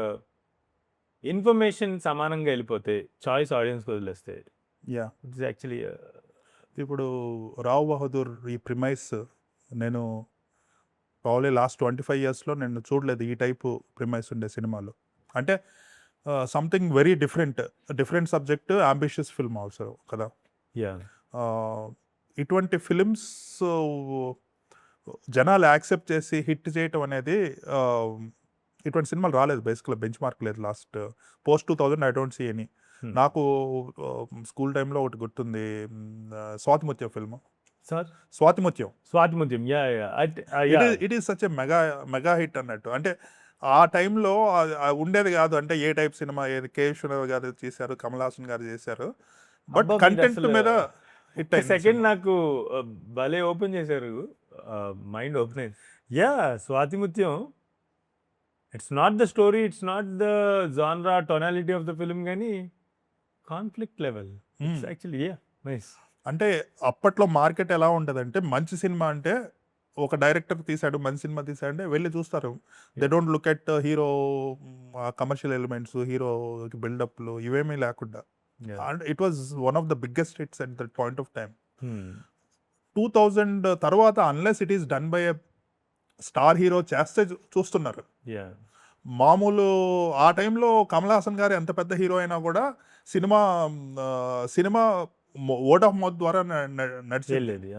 [SPEAKER 2] information సమానంగా వెళ్ళిపోతే, చాయిస్ ఆడియన్స్కి వదిలేస్తే ఇట్స్ యాక్చువల్లీ.
[SPEAKER 1] ఇప్పుడు రావ్ బహదూర్ ఈ ప్రిమైస్ నేను ప్రాబ్లీ లాస్ట్ 25 yearsలో నేను చూడలేదు ఈ టైపు ప్రిమైస్ ఉండే సినిమాలు. అంటే something very different subject, ambitious film also కదా. ఇటువంటి ఫిలిమ్స్ జనాలు యాక్సెప్ట్ చేసి హిట్ చేయటం అనేది ఇటువంటి సినిమాలు రాలేదు బేసిక్గా, బెంచ్ మార్క్ లేదు. Last post 2000 I don't see any. నాకు స్కూల్ టైంలో ఒకటి గుర్తుంది, Swathimuthyam film. Swathimuthyam it is such a mega hit అన్నట్టు. అంటే ఆ టైంలో ఉండేది కాదు. అంటే ఏ టైప్ సినిమా, ఏది కే విశ్వనాథ్ గారు చేశారు, కమల్ హాసన్ గారు చేశారు, బట్ కంటెంట్ మీద హిట్ అయింది.
[SPEAKER 2] సెకండ్ నాకు భలే ఓపెన్ చేశారు, మైండ్ ఓపెన్ అయింది. Swathimuthyam, it's not the story, it's not the genre tonality of the film, కానీ conflict level it's actually nice.
[SPEAKER 1] అంటే అప్పట్లో మార్కెట్ ఎలా ఉంటుందంటే, మంచి సినిమా అంటే ఒక డైరెక్టర్ తీశాడు, మంచి సినిమా తీశాడంటే వెళ్ళి చూస్తారు. They don't look at hero commercial elements, hero బిల్డప్లు ఇవేమీ లేకుండా. And it was one of the biggest hits at that point of time. 2000 తర్వాత unless it is done by a star hero చేస్తే చూస్తున్నారు. మామూలు ఆ టైంలో కమల్ హాసన్ గారు ఎంత పెద్ద హీరో అయినా కూడా సినిమా వర్డ్ ఆఫ్ మౌత్ ద్వారా నడిచేది.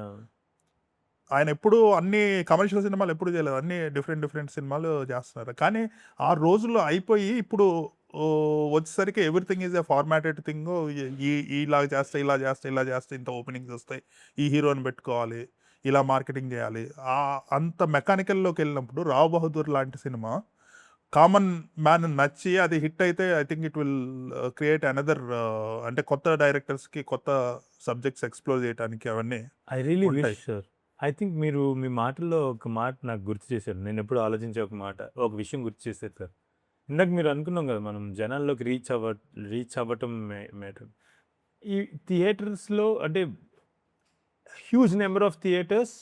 [SPEAKER 1] ఆయన ఎప్పుడు అన్ని కమర్షియల్ సినిమాలు ఎప్పుడు చేయలేదు, అన్ని డిఫరెంట్ సినిమాలు చేస్తున్నారు. కానీ ఆ రోజుల్లో అయిపోయి ఇప్పుడు వచ్చేసరికి everything is a formatted thing. ఇలా చేస్తే ఇంత ఓపెనింగ్స్ వస్తాయి, ఈ హీరోని పెట్టుకోవాలి, ఇలా మార్కెటింగ్ చేయాలి. అంత మెకానికల్లోకి వెళ్ళినప్పుడు రావ్ బహదూర్ లాంటి సినిమా కామన్ మ్యాన్ నచ్చి అది హిట్ అయితే I think it will create another, అంటే కొత్త డైరెక్టర్స్కి కొత్త సబ్జెక్ట్స్ ఎక్స్ప్లోర్ చేయడానికి అవన్నీ.
[SPEAKER 2] I really wish sir. I think మీరు మీ మాటల్లో ఒక మాట నాకు గుర్తు చేశారు. నేను ఎప్పుడు ఆలోచించే ఒక విషయం గుర్తు చేశారు సార్. ఇందాక మీరు అనుకున్నాం కదా, మనం జనాల్లోకి రీచ్ అవ్వటం మ్యాటర్. ఈ థియేటర్స్లో అంటే huge number of theatres,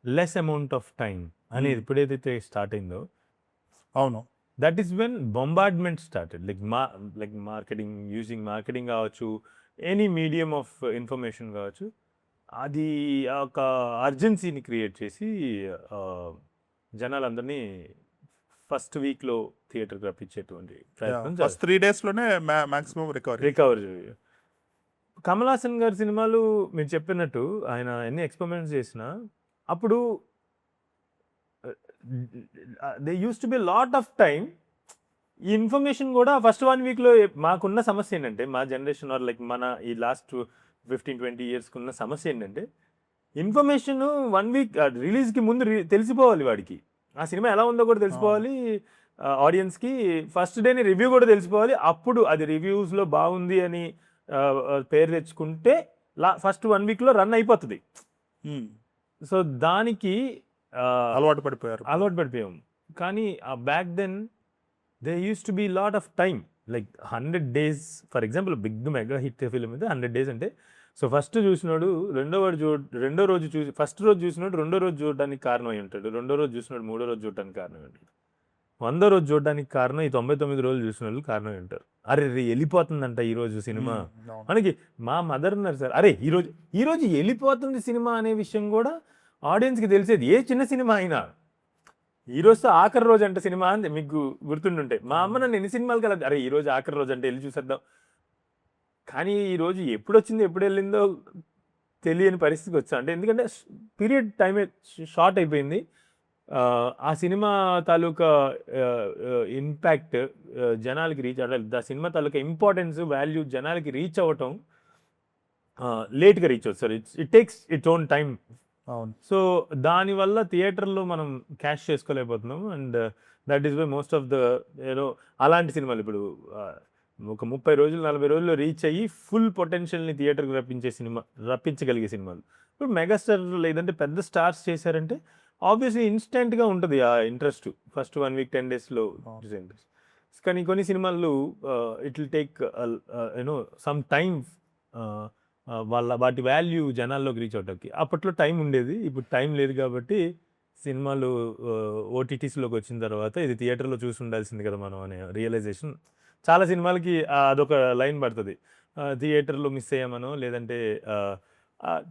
[SPEAKER 2] less amount of time అనేది ఎప్పుడైతే స్టార్ట్ అయిందో,
[SPEAKER 1] అవును,
[SPEAKER 2] that is when bombardment started. Like marketing కావచ్చు, ఎనీ మీడియం ఆఫ్ ఇన్ఫర్మేషన్ కావచ్చు, అది ఒక అర్జెన్సీని క్రియేట్ చేసి జనాలందరినీ ఫస్ట్ వీక్లో థియేటర్కి రప్పించేటువంటి ప్రయత్నం.
[SPEAKER 1] ఫస్ట్ 3 daysలోనే మ్యాక్సిమం
[SPEAKER 2] రికవర్. కమల్ హాసన్ గారి సినిమాలు మీరు చెప్పినట్టు ఆయన ఎన్ని ఎక్స్పెరిమెంట్స్ చేసినా అప్పుడు they used to be lot of time ఈ ఇన్ఫర్మేషన్ కూడా ఫస్ట్ 1 వీక్లో మాకున్న సమస్య ఏంటంటే, మా జనరేషన్ ఆర్ లైక్ మన ఈ లాస్ట్ 15-20 ఇయర్స్కి ఉన్న సమస్య ఏంటంటే, ఇన్ఫర్మేషన్ 1 వీక్ రిలీజ్కి ముందు తెలిసిపోవాలి వాడికి. ఆ సినిమా ఎలా ఉందో కూడా తెలిసిపోవాలి ఆడియన్స్కి. ఫస్ట్ డేని రివ్యూ కూడా తెలిసిపోవాలి. అప్పుడు అది రివ్యూస్లో బాగుంది అని పేరు తెచ్చుకుంటే ఫస్ట్ 1 వీక్లో రన్ అయిపోతుంది. సో దానికి
[SPEAKER 1] అలవాటు పడిపోయాం.
[SPEAKER 2] కానీ back then there used to be lot of time, like 100 days. For example, big mega hit film అయితే 100 days అంటే, సో ఫస్ట్ చూసినాడు రెండో రోజు చూసి ఫస్ట్ రోజు చూసినాడు రెండో రోజు చూడడానికి కారణం అయి ఉంటాడు, రెండో రోజు చూసినాడు మూడో రోజు చూడడానికి కారణం అయి ఉంటాడు, 100 రోజు చూడడానికి కారణం ఈ 99 రోజులు చూసిన వాళ్ళు కారణం అయి ఉంటారు. అరే వెళ్ళిపోతుందంట ఈరోజు సినిమా మనకి. మా మదర్ ఉన్నారు సార్, అరే ఈరోజు వెళ్ళిపోతుంది సినిమా అనే విషయం కూడా ఆడియన్స్కి తెలిసేది. ఏ చిన్న సినిమా అయినా ఈరోజు ఆఖరి రోజు అంటే సినిమా అని మీకు గుర్తుండుంటే, మా అమ్మ నన్ను ఎన్ని సినిమాలు కదా, అరే ఈరోజు ఆఖరి రోజు అంటే వెళ్ళి చూసేద్దాం. కానీ ఈరోజు ఎప్పుడు వచ్చిందో ఎప్పుడు వెళ్ళిందో తెలియని పరిస్థితికి వచ్చా. అంటే ఎందుకంటే పీరియడ్ టైమే షార్ట్ అయిపోయింది. ఆ సినిమా తాలూకా ఇంపాక్ట్ జనాలకి రీచ్ అవ్వడం, ఆ సినిమా తాలూకా ఇంపార్టెన్స్ వాల్యూ జనాలకి రీచ్ అవ్వటం లేట్గా రీచ్ అవుతుంది sir. It takes its own time.
[SPEAKER 1] అవును.
[SPEAKER 2] సో దానివల్ల థియేటర్లో మనం క్యాష్ చేసుకోలేకపోతున్నాం. And that is why most of the అలాంటి సినిమాలు ఇప్పుడు ఒక 30 రోజులు 40 రోజుల్లో రీచ్ అయ్యి ఫుల్ పొటెన్షియల్ని థియేటర్కి రప్పించగలిగే సినిమాలు. ఇప్పుడు మెగాస్టార్ లేదంటే పెద్ద స్టార్స్ చేశారంటే ఆబ్వియస్లీ ఇన్స్టెంట్గా ఉంటుంది ఆ ఇంట్రెస్ట్ ఫస్ట్ 1 వీక్ 10 డేస్లో ఇంట్రెస్ట్. కానీ కొన్ని సినిమాలు it will take some time వాటి వాల్యూ జనాల్లోకి రీచ్ అవటానికి. అప్పట్లో టైం ఉండేది, ఇప్పుడు టైం లేదు. కాబట్టి సినిమాలు ఓటీటీస్లోకి వచ్చిన తర్వాత ఇది థియేటర్లో చూసి ఉండాల్సింది కదా మనం అనే రియలైజేషన్ చాలా సినిమాలకి అదొక లైన్ పడుతుంది. థియేటర్లో మిస్ అయ్యామనో లేదంటే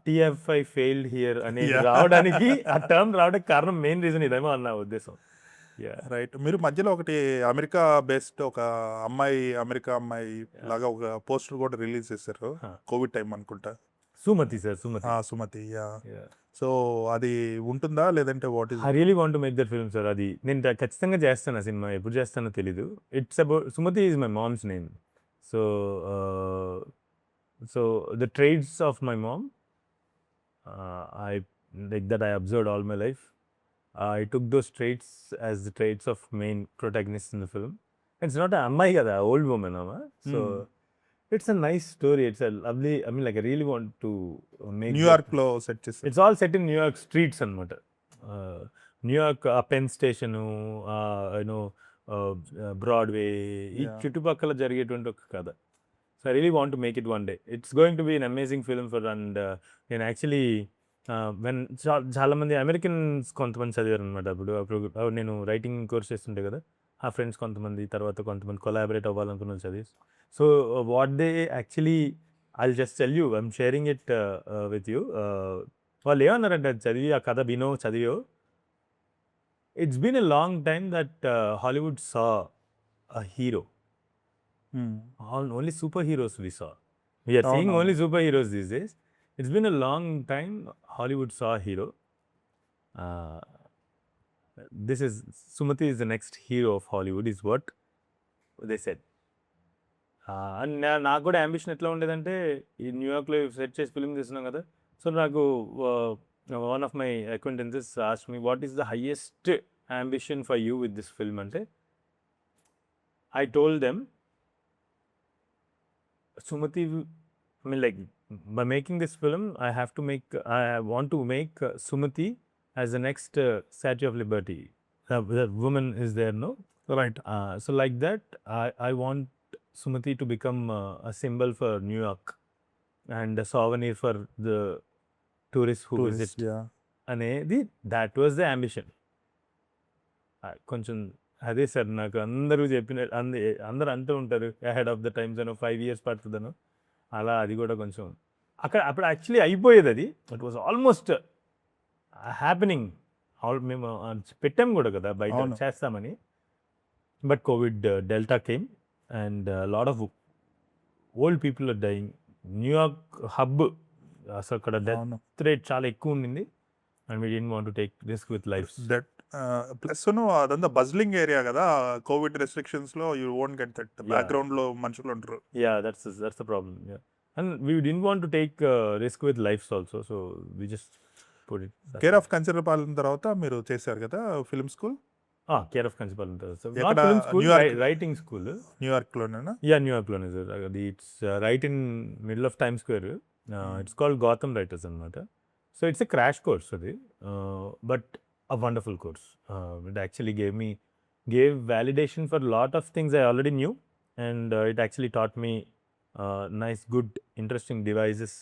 [SPEAKER 2] TFI ఫెయిల్డ్ హియర్ అనేది రావడానికి ఆ టర్మ్ రావడానికి కారణం మెయిన్ రీజన్ ఇదేమో అన్న ఉద్దేశం.
[SPEAKER 1] రైట్. మీరు మధ్యలో ఒకటి అమెరికా బేస్డ్ ఒక అమెరికా అమ్మాయి లాగా ఒక పోస్టర్ కూడా రిలీజ్ చేశారు, కోవిడ్ టైం అనుకుంటా.
[SPEAKER 2] సుమతి సార్,
[SPEAKER 1] సుమతి. సో అది ఉంటుందా లేదంటే what is?
[SPEAKER 2] I really want to make that film sir. అది నేను ఖచ్చితంగా చేస్తాను. ఆ సినిమా ఎప్పుడు చేస్తానో తెలీదు. It's about Sumathi is my mom's name. So the trades of my mom I like that I observed all my life. I took those traits as the traits of main protagonist in the film. It's not an ammai kada, old woman amma. So it's a nice story. It's a lovely, I mean like I really want to make
[SPEAKER 1] New York lo set chesi.
[SPEAKER 2] It's all set in New York streets anamata. New York Penn Station, Broadway, ee chuttupakkala jarigetuvanti oka kada. So I really want to make it one day. It's going to be an amazing film for, and actually చాలా మంది Americans కొంతమంది చదివారు అనమాట. అప్పుడు నేను writing course చేస్తుంటే కదా, ఆ ఫ్రెండ్స్ కొంతమంది, తర్వాత కొంతమంది కొలాబరేట్ అవ్వాలనుకున్న చదివి. So what they actually I just tell you, I'm sharing it with you. వాళ్ళు ఏమన్నారంటే అది చదివి, ఆ కథ చదివో, it's been a long time that Hollywood saw a hero. Only superheroes we saw. We're seeing only superheroes these days. It's been a long time Hollywood saw a hero. This is Sumathi is the next hero of Hollywood is what they said. నాకు కూడా ambition ఎట్లా ఉండేదంటే, ఈ న్యూయార్క్లో set చేసి film తీస్తున్నాం కదా. So నాకు one of my acquaintances asked me, what is the highest ambition for you with this film అంటే, I told them Sumathi, I mean like by making this film, I want to make Sumathi as the next Statue of Liberty. The woman is there, no?
[SPEAKER 1] Right.
[SPEAKER 2] So like that, I want Sumathi to become a symbol for New York and a souvenir for the tourists who visit.
[SPEAKER 1] Yeah.
[SPEAKER 2] అనేది that was the ambition. కొంచెం అదే sir, నాకు అందరూ చెప్పిన అందరూ అంటూ ఉంటారు ahead of the times అనో 5 years పడుతుందనో, అలా అది కూడా కొంచెం అప్పుడు యాక్చువల్లీ అయిపోయేది. అది ఇట్ వాజ్ ఆల్మోస్ట్ హ్యాపెనింగ్. మేము పెట్టాం కూడా కదా బయట చేస్తామని. But covid delta came and lot of old people are dying. New York hub, అసలు అక్కడ డెత్ రేట్ చాలా ఎక్కువ ఉండింది. And we didn't want to take risk with life.
[SPEAKER 1] ప్లస్‌ను అదంతా బజ్లింగ్ ఏరియా గదా! కోవిడ్ రెస్ట్రిక్షన్స్‌లో you won't get that
[SPEAKER 2] Yeah.
[SPEAKER 1] బ్యాక్‌గ్రౌండ్‌లో మనుషులుండరు.
[SPEAKER 2] Yeah, that's the problem. Yeah, and we didn't want to take risk with lives also, so we just put it that
[SPEAKER 1] care
[SPEAKER 2] way.
[SPEAKER 1] Of Kancharapalem తర్వాత మీరు చేశారు కదా film school.
[SPEAKER 2] Care of Kancharapalem. So not
[SPEAKER 1] ఎక్కడ?
[SPEAKER 2] film school,
[SPEAKER 1] New York
[SPEAKER 2] writing school.
[SPEAKER 1] న్యూయార్క్‌లోనేనా?
[SPEAKER 2] Yeah, New York లోనే సార్. అది it's right in middle of Times square. It's called Gotham writers అనమాట. So it's a crash course అది, but a wonderful course. It actually gave validation for lot of things I already knew, and it actually taught me nice good interesting devices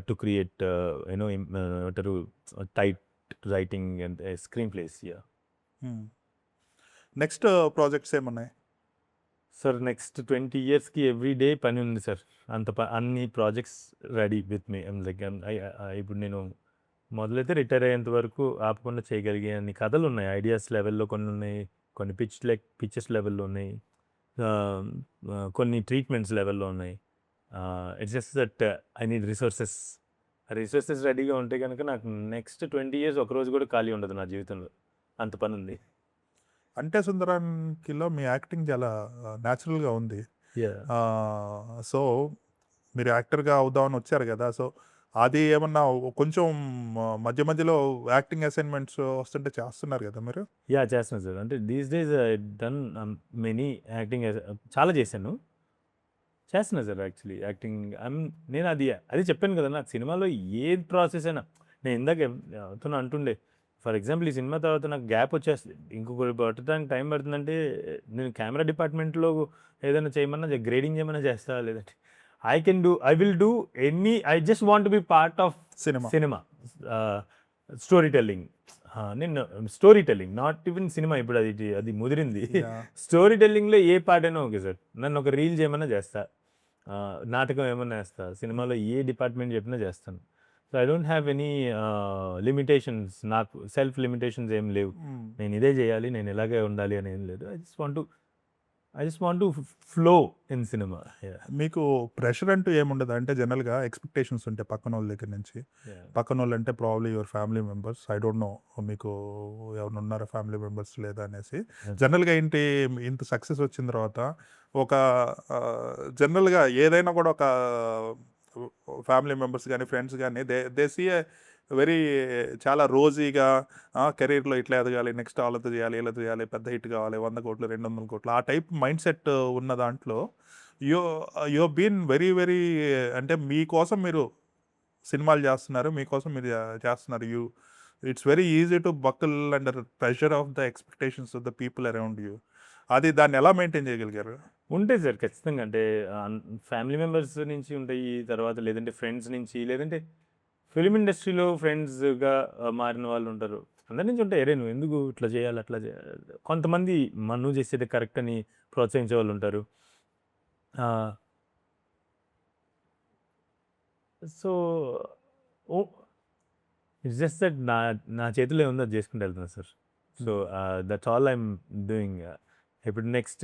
[SPEAKER 2] to create ఏమంటారు tight writing and screenplays. Yeah
[SPEAKER 1] next projects ఏమున్నాయి?
[SPEAKER 2] Sir next 20 yearsకి every day పని ఉంది sir. అన్ని projects ready with me. Like ఇప్పుడు నేను మొదలైతే retire అయ్యేంత వరకు ఆపకుండా చేయగలిగే అన్ని కథలు ఉన్నాయి. ఐడియాస్ లెవెల్లో కొన్ని ఉన్నాయి, కొన్ని పిక్చర్స్ లెవెల్లో ఉన్నాయి, కొన్ని ట్రీట్మెంట్స్ లెవెల్లో ఉన్నాయి. It's just that I need resources రెడీగా ఉంటే కనుక నాకు నెక్స్ట్ 20 years ఒకరోజు కూడా ఖాళీ ఉండదు నా జీవితంలో, అంత పని ఉంది.
[SPEAKER 1] అంటే సుందరానికిలో మీ యాక్టింగ్ చాలా న్యాచురల్గా ఉంది. సో మీరు యాక్టర్గా అవుదామని వచ్చారు కదా, సో అది ఏమన్నా కొంచెం మధ్య మధ్యలో యాక్టింగ్ అసైన్మెంట్స్ వస్తుంటే చేస్తున్నారు కదా మీరు?
[SPEAKER 2] యా చేస్తున్నాను సార్. అంటే these days done many acting, చాలా చేశాను, చేస్తున్నా సార్. యాక్చువల్లీ యాక్టింగ్ నేను అది చెప్పాను కదా, నాకు సినిమాలో ఏ ప్రాసెస్ అయినా, నేను ఇందాక అంటుండే, ఫర్ ఎగ్జాంపుల్ ఈ సినిమా తర్వాత నాకు గ్యాప్ వచ్చేస్తుంది, ఇంకొకటి పట్టడానికి టైం పడుతుందంటే నేను కెమెరా డిపార్ట్మెంట్లో ఏదైనా చేయమన్నా, గ్రేడింగ్ చేయమన్నా చేస్తా, లేదంటే I will do any. I just want to be part of cinema storytelling. నేను storytelling, not even cinema, ఇప్పుడు అది ముదిరింది. స్టోరీ టెల్లింగ్లో ఏ పార్ట్ అయినా ఓకే సార్. నన్ను ఒక రీల్ చేయమన్నా చేస్తా, నాటకం ఏమన్నా వేస్తా, సినిమాలో ఏ డిపార్ట్మెంట్ చెప్పినా చేస్తాను. So I don't have any limitations, నాకు సెల్ఫ్ లిమిటేషన్స్ ఏం లేవు. నేను ఇదే చేయాలి, నేను ఇలాగే ఉండాలి అని ఏం లేదు. I just want to flow in cinema.
[SPEAKER 1] మీకు ప్రెషర్ అంటూ ఏముండదు? అంటే జనరల్గా ఎక్స్పెక్టేషన్స్ ఉంటాయి పక్కన వాళ్ళ దగ్గర నుంచి. పక్కన వాళ్ళు అంటే probably your family members. I don't know మీకు ఎవరు ఉన్నారా ఫ్యామిలీ మెంబర్స్ లేదా అనేసి. జనరల్గా ఏంటి, ఇంత సక్సెస్ వచ్చిన తర్వాత ఒక జనరల్గా ఏదైనా కూడా ఒక ఫ్యామిలీ మెంబర్స్ కానీ ఫ్రెండ్స్ కానీ దే సీ వెరీ చాలా రోజీగా కెరీర్లో ఇట్లా ఎదగాలి, నెక్స్ట్ వాళ్ళతో చేయాలి, వీళ్ళతో చేయాలి, పెద్ద హిట్ కావాలి, 100 కోట్లు 200 కోట్లు, ఆ టైప్ మైండ్ సెట్ ఉన్న దాంట్లో యూ బీన్ వెరీ వెరీ, అంటే మీకోసం మీరు సినిమాలు చేస్తున్నారు, మీకోసం మీరు చేస్తున్నారు. It's very easy to buckle under pressure of the expectations of the people around you. దాన్ని ఎలా మెయింటైన్ చేయగలిగారు?
[SPEAKER 2] ఉంటాయి సార్ ఖచ్చితంగా. అంటే ఫ్యామిలీ మెంబర్స్ నుంచి ఉంటాయి, తర్వాత లేదంటే ఫ్రెండ్స్ నుంచి, లేదంటే ఫిలిం ఇండస్ట్రీలో ఫ్రెండ్స్గా మారిన వాళ్ళు ఉంటారు, అందరి నుంచి ఉంటాయి. అరే నువ్వు ఎందుకు ఇట్లా చేయాలి, అట్లా చేయాలి. కొంతమంది నువ్వు చేసేది కరెక్ట్ అని ప్రోత్సహించే వాళ్ళు ఉంటారు. సో ఇట్స్ జస్ట్ దట్ నా చేతిలో ఉందో అది చేసుకుంటూ వెళ్తున్నా sir. So that's all I'm doing. ఇప్పుడు నెక్స్ట్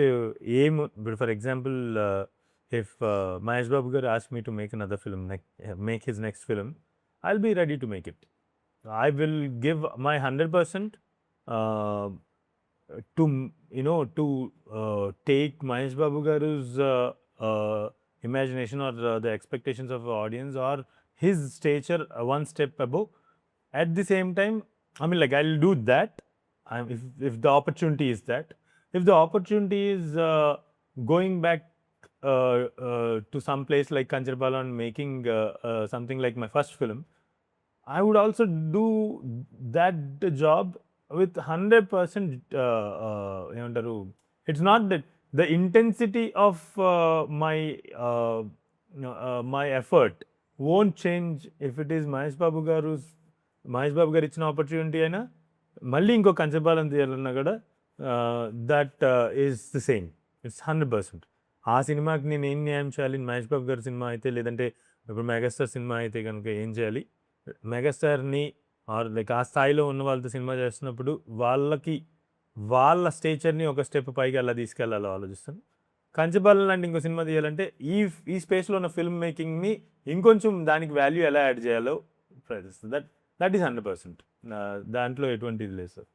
[SPEAKER 2] ఇప్పుడు for example if Mahesh Babu గారు ask me to make another film, make his next film, I'll be ready to make it. I will give my 100% to take Mahesh Babu Garu's imagination or the expectations of the audience or his stature one step above. At the same time, I mean, like, I'll do that if the opportunity is that. If the opportunity is going back to some place like Kancharapalem and making something like my first film, I would also do that job with 100%. It's not that the intensity of my effort won't change if it is Mahesh Babu garu ఇచ్చిన opportunity అయినా, మళ్ళీ ఇంకో కంచపాలెం తీయాలన్నా కూడా that is the same. It's 100%. ఆ సినిమాకి నేను ఏం న్యాయం చేయాలి, మహేష్ బాబు గారి సినిమా అయితే, లేదంటే ఇప్పుడు మెగాస్టార్ సినిమా అయితే కనుక ఏం చేయాలి, మెగాస్టార్ని ఆర్ లైక్ ఆ స్థాయిలో ఉన్న వాళ్ళతో సినిమా చేస్తున్నప్పుడు వాళ్ళ స్టేచర్ని ఒక స్టెప్ పైకి అలా తీసుకెళ్ళాలో ఆలోచిస్తాను. కంచపాలెం లాంటి ఇంకో సినిమా తీయాలంటే ఈ స్పేస్లో ఉన్న ఫిల్మ్ మేకింగ్ని ఇంకొంచెం దానికి వాల్యూ ఎలా యాడ్ చేయాలో ప్రయత్నిస్తుంది. That is 100%. దాంట్లో ఎటువంటిది లేదు సార్.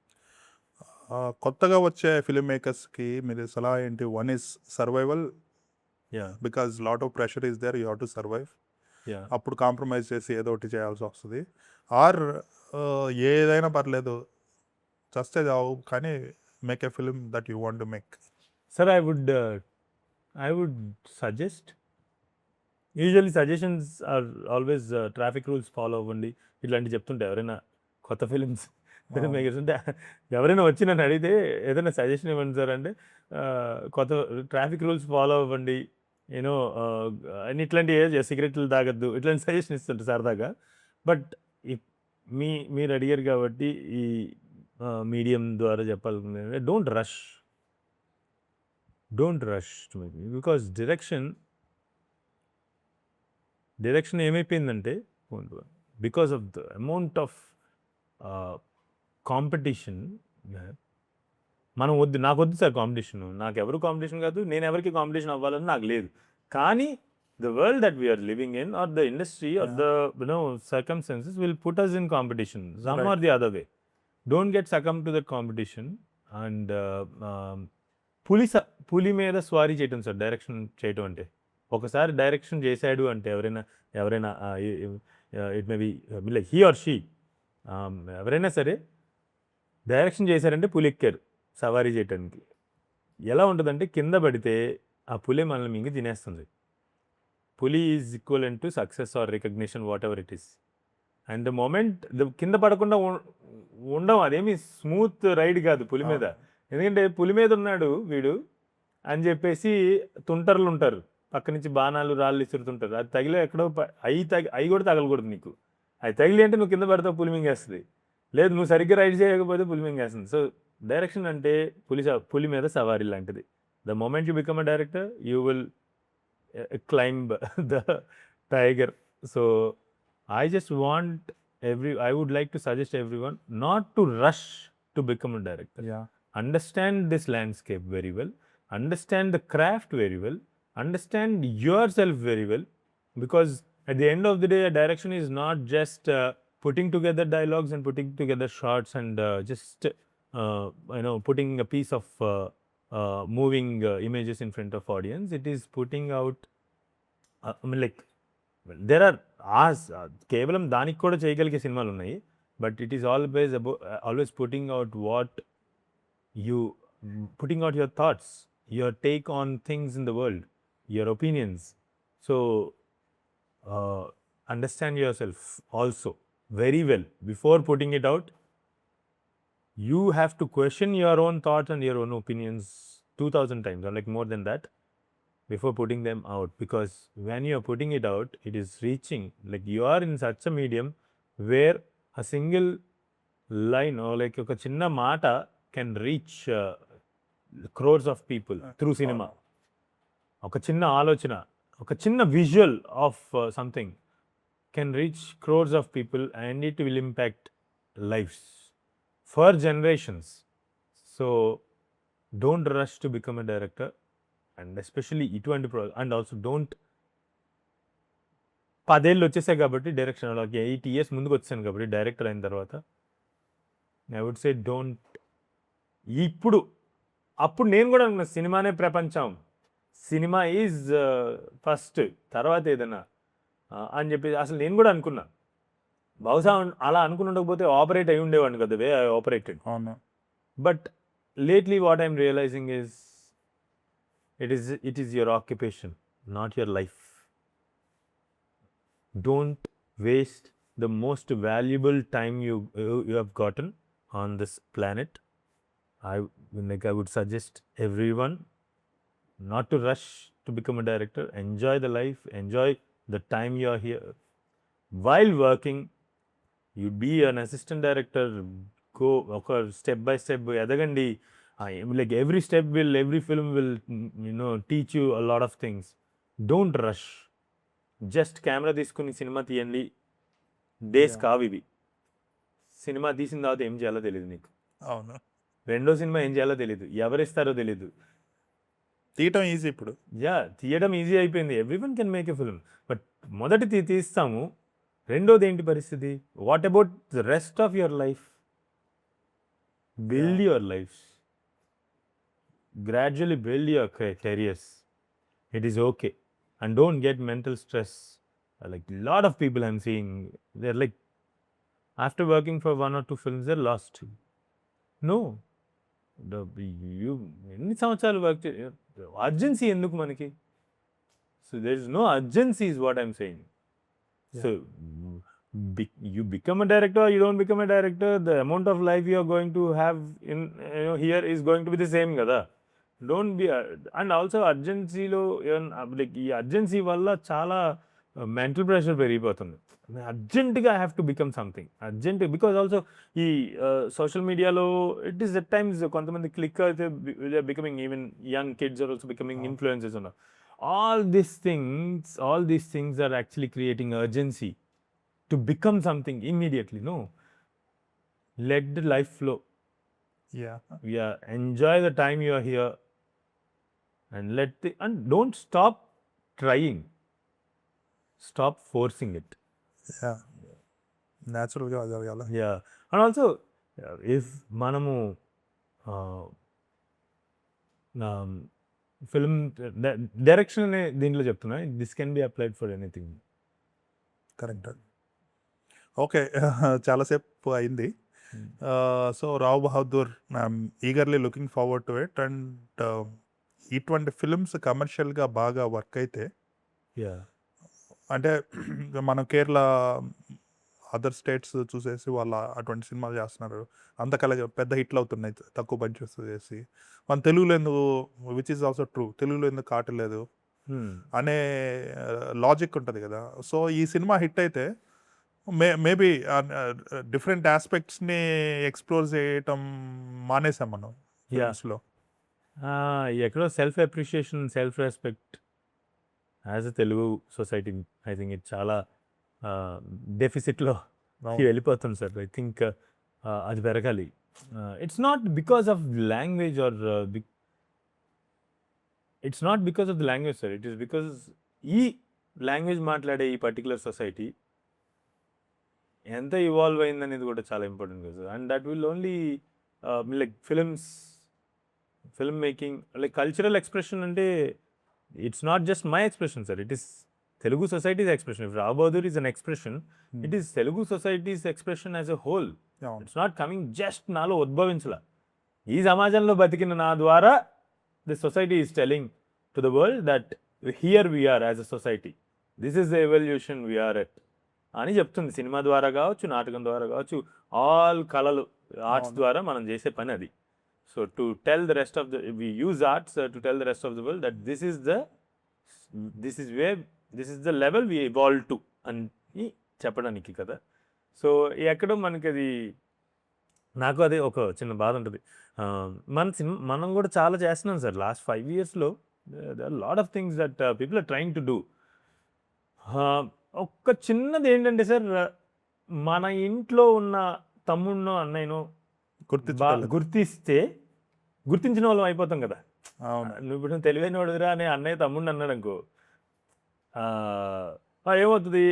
[SPEAKER 1] కొత్తగా వచ్చే ఫిల్మ్ మేకర్స్కి మీరు సలహా ఏంటి? One is survival,
[SPEAKER 2] yeah
[SPEAKER 1] because lot of pressure is there, you have to survive.
[SPEAKER 2] Yeah
[SPEAKER 1] అప్పుడు కాంప్రమైజ్ చేసి ఏదో ఒకటి చేయాల్సి వస్తుంది. ఆర్ ఏదైనా పర్లేదు, చస్తే చావు కానీ make a film that you want to make.
[SPEAKER 2] Sir I would suggest, usually suggestions are always traffic rules follow అవ్వండి ఇట్లాంటివి చెప్తుంటే ఎవరైనా కొత్త ఫిలిమ్స్ మేకర్స్ ఉంటే ఎవరైనా వచ్చి నన్ను అడిగితే ఏదైనా సజెషన్ ఇవ్వండి సార్ అంటే కొత్త ట్రాఫిక్ రూల్స్ ఫాలో అవ్వండి, యూనో అని ఇట్లాంటి సిగరెట్లు తాగద్దు ఇట్లాంటి సజెషన్ ఇస్తుంటారు సరదాగా. బట్ మీరు అడిగారు కాబట్టి ఈ మీడియం ద్వారా చెప్పాలనుకునే don't rush to make, because direction ఏమైపోయిందంటే because of the amount of competition. నాకు వద్దు సార్ కాంపిటీషన్, నాకు ఎవరు కాంపిటీషన్ కాదు, నేను ఎవరికి కాంపిటీషన్ అవ్వాలని నాకు లేదు. కానీ the world that we're living in or the industry or the circumstances will put us in competition some or the other way. Don't get succumb to that competition. And పులి మీద స్వారీ చేయటం సార్ డైరెక్షన్ చేయటం అంటే. ఒకసారి direction చేశాడు అంటే ఎవరైనా it may be like he or she, ఎవరైనా సరే డైరెక్షన్ చేశారంటే పులి ఎక్కారు సవారీ చేయటానికి. ఎలా ఉంటుందంటే కింద పడితే ఆ పులి మనల్ని మింగి తినేస్తుంది. పులి is equivalent to success or recognition, whatever it is. And the moment కింద పడకుండా ఉండడం అదేమి స్మూత్ రైడ్ కాదు పులి మీద. ఎందుకంటే పులి మీద ఉన్నాడు వీడు అని చెప్పేసి తుంటర్లు ఉంటారు పక్క నుంచి బాణాలు రాళ్ళు ఇసురుతుంటారు. అది తగిలే ఎక్కడో అవి కూడా తగలకూడదు నీకు. అది తగిలి అంటే నువ్వు కింద పడతావు, పులి మింగేస్తుంది. లేదు నువ్వు సరిగ్గా రైడ్ చేయకపోతే పులి మింగేస్తుంది. సో డైరెక్షన్ అంటే పులి మీద సవారీ లాంటిది. The moment you become a director you will climb the tiger. So I would like to suggest everyone not to rush to become a director.
[SPEAKER 1] Yeah.
[SPEAKER 2] Understand this landscape very well, understand the craft very well, understand yourself very well, because at the end of the day a direction is not just putting together dialogues and putting together shots and just putting a piece of moving images in front of audience. It is putting out there are కేవలం దానికి కూడా చేయగలిగే సినిమాలు ఉన్నాయి. But it is always putting out your thoughts, your take on things in the world, your opinions. So understand yourself also very well before putting it out. You have to question your own thoughts and your own opinions 2000 times or like more than that before putting them out, because when you are putting it out, it is reaching, like you are in such a medium where a single line or like oka chinna maata can reach crores of people through cinema. Oka chinna alochana, oka chinna visual of something can reach crores of people and it will impact lives for generations. So don't rush to become a director. And especially ఇటువంటి and also don't 10 ఏళ్ళు వచ్చేసాయి కాబట్టి direction 8 years ముందుకు వచ్చాను కాబట్టి director అయిన తర్వాత I would say don't. అప్పుడు నేను కూడా అనుకున్నా సినిమానే ప్రపంచం, సినిమా ఈజ్ ఫస్ట్, తర్వాత ఏదైనా అని చెప్పి అసలు నేను కూడా అనుకున్నా. బహుశా అలా అనుకుని ఉండకపోతే ఆపరేట్ అయి ఉండేవాడిని కదా, way I operated. But lately what I'm realizing is it is your occupation, not your life. Don't waste the most valuable time you have gotten on this planet. I would suggest everyone not to rush to become a director. Enjoy the life, enjoy the time you are here. While working, you be an assistant director, go step by step edagandi. Like every film will teach you a lot of things. Don't rush. Just camera తీసుకుని cinema తీయండి days కావు ఇవి. Cinema తీసిన తర్వాత ఏం చేయాలో తెలియదు నీకు.
[SPEAKER 1] అవును.
[SPEAKER 2] రెండో సినిమా ఏం చేయాలో తెలియదు, ఎవరిస్తారో తెలియదు.
[SPEAKER 1] తీయటం ఈజీ ఇప్పుడు.
[SPEAKER 2] తీయడం ఈజీ అయిపోయింది. Everyone can make a film. But మొదటి తీస్తాము, రెండోది ఏంటి పరిస్థితి? What about the rest of your life? Build your life, gradually build your careers. It is okay, and don't get mental stress. Like a lot of people I'm seeing, they're like, after working for 1 or 2 films, they're lost. No, you ఎన్ని సంవత్సరాలు work urgency ఎందుకు మనకి? So there is no urgency is what I'm saying. So you become a director or you don't become a director, the amount of life you are going to have in here is going to be the same కదా. Don't be. And also అర్జెన్సీలో like ఈ urgency వల్ల చాలా mental pressure పెరిగిపోతుంది. అర్జెంట్గా I have to become something urgent, because also ఈ social మీడియాలో it is at times కొంతమంది క్లిక్ అయితే becoming, even young kids are also becoming influences ఉన్నారు. all these things are actually creating urgency to become something immediately. No, let the life flow. Yeah, enjoy the time you are here, and don't stop trying, stop forcing it.
[SPEAKER 1] Natural ga jaragala.
[SPEAKER 2] And also if manamu film direction అనే దీంట్లో చెప్తున్నా, this can be applied for anything.
[SPEAKER 1] Correct. Okay, చాలాసేపు అయింది. So Rao Bahadur, I'm eagerly looking forward to it. And ఇటువంటి films కమర్షియల్గా బాగా work అయితే, అంటే మనం కేరళ అదర్ స్టేట్స్ చూసేసి వాళ్ళు అటువంటి సినిమాలు చేస్తున్నారు, అంతకలా పెద్ద హిట్లు అవుతున్నాయి తక్కువ బడ్జెట్స్ చేసి. మన తెలుగులో ఎందుకు, విచ్ ఈజ్ ఆల్సో ట్రూ, తెలుగులో ఎందుకు కాటలేదు అనే లాజిక్ ఉంటుంది కదా. సో ఈ సినిమా హిట్ అయితే మేబీ డిఫరెంట్ ఆస్పెక్ట్స్ని ఎక్స్ప్లోర్ చేయటం మానేసాం మనం ఫిల్మ్స్లో.
[SPEAKER 2] ఎక్కడో self appreciation, self respect as a Telugu society, I think ఇది చాలా డెఫిసిట్లో వెళ్ళిపోతుంది సార్. ఐ థింక్ అది పెరగాలి. It's not because of language or it's not because of the language sir, it is because ఈ లాంగ్వేజ్ మాట్లాడే ఈ పర్టికులర్ సొసైటీ ఎంత ఇవాల్వ్ అయిందనేది కూడా చాలా ఇంపార్టెంట్ కదా sir. And that will only like film making, like cultural expression అంటే it's not just my expression sir, it is Telugu society's expression. If Rao Bahadur is an expression, it is Telugu society's expression as a whole. It's not coming just nalo udbhavinchala. Ee samajanlo batikina na dwara the society is telling to the world that here we are as a society. This is the evolution we are at. అని చెప్తుంది cinema ద్వారా కావచ్చు, నాటకం ద్వారా కావచ్చు, all కళలు, arts ద్వారా మనం చేసే పని అది. So to tell the rest of the, we use arts to tell the rest of the world that this is the level we evolve to అని చెప్పడానికి కదా. సో ఎక్కడో మనకి అది, నాకు అదే ఒక చిన్న బాధ ఉంటుంది. మనం కూడా చాలా చేస్తున్నాం sir last 5 yearsలో. there are lot of things that people are trying to do. ఒక్క చిన్నది ఏంటంటే సార్, మన ఇంట్లో ఉన్న తమ్ముడినో అన్నయ్యనో గుర్తించిన వాళ్ళం అయిపోతాం కదా. నువ్వు ఇప్పుడు తెలివైన వాడురా అనే అన్నయ్య తమ్ముడిని అన్నాడు అనుకో, ఏమవుతుంది,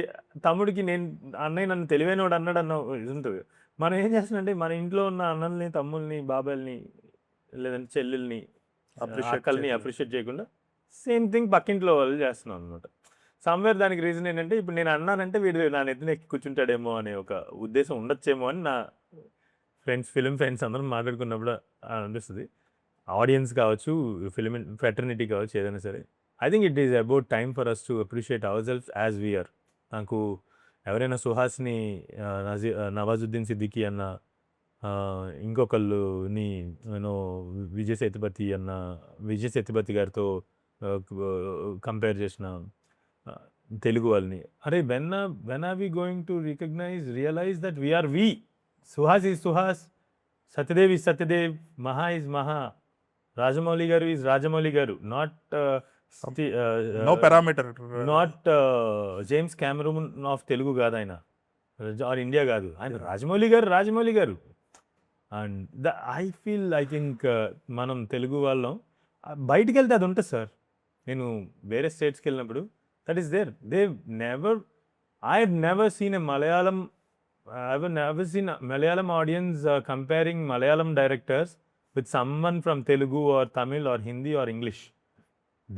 [SPEAKER 2] తమ్ముడికి నేను అన్నయ్య నన్ను తెలివైనవాడు అన్నాడు అన్న ఇది ఉంటుంది. మనం ఏం చేస్తున్నామంటే మన ఇంట్లో ఉన్న అన్నల్ని, తమ్ముల్ని, బాబాయిల్ని, లేదంటే చెల్లెల్ని, అక్కల్ని అప్రిషియేట్ చేయకుండా సేమ్ థింగ్ పక్కింట్లో వాళ్ళు చేస్తున్నాం అనమాట. సమ్వేర్ దానికి రీజన్ ఏంటంటే, ఇప్పుడు నేను అన్నానంటే వీడు నా నెత్తిన ఎక్కి కూర్చుంటాడేమో అనే ఒక ఉద్దేశం ఉండొచ్చేమో అని నా ఫిలిం ఫ్రెండ్స్ అందరం మాట్లాడుకున్నప్పుడు అనిపిస్తుంది. ఆడియన్స్ కావచ్చు, ఫిలిం ఫెటర్నిటీ కావచ్చు, ఏదైనా సరే, I think it is about time for us to appreciate our self as we're. నాకు ఎవరైనా సుహాస్ని, నవాజుద్దీన్ సిద్దికీ అన్న, ఇంకొకళ్ళుని విజయ్ సేతుపతి గారితో కంపేర్ చేసిన తెలుగు వాళ్ళని, అరే when are we going to realize that we're we. Suhas is Suhas, Satyadev is Satyadev, Maha is Maha, Rajamouli garu is Rajamouli garu, not
[SPEAKER 1] no parameter,
[SPEAKER 2] not James Cameron of Telugu కాదు ఆయన, are India కాదు ఆయన, రాజమౌళి గారు. అండ్ ఐ థింక్ మనం తెలుగు వాళ్ళం బయటికి వెళ్తే అది ఉంటుంది సార్. నేను వేరే స్టేట్స్కి వెళ్ళినప్పుడు that is there, they never I've never seen a Malayalam. I've never seen a Malayalam audience comparing Malayalam directors with someone from Telugu or Tamil or Hindi or English.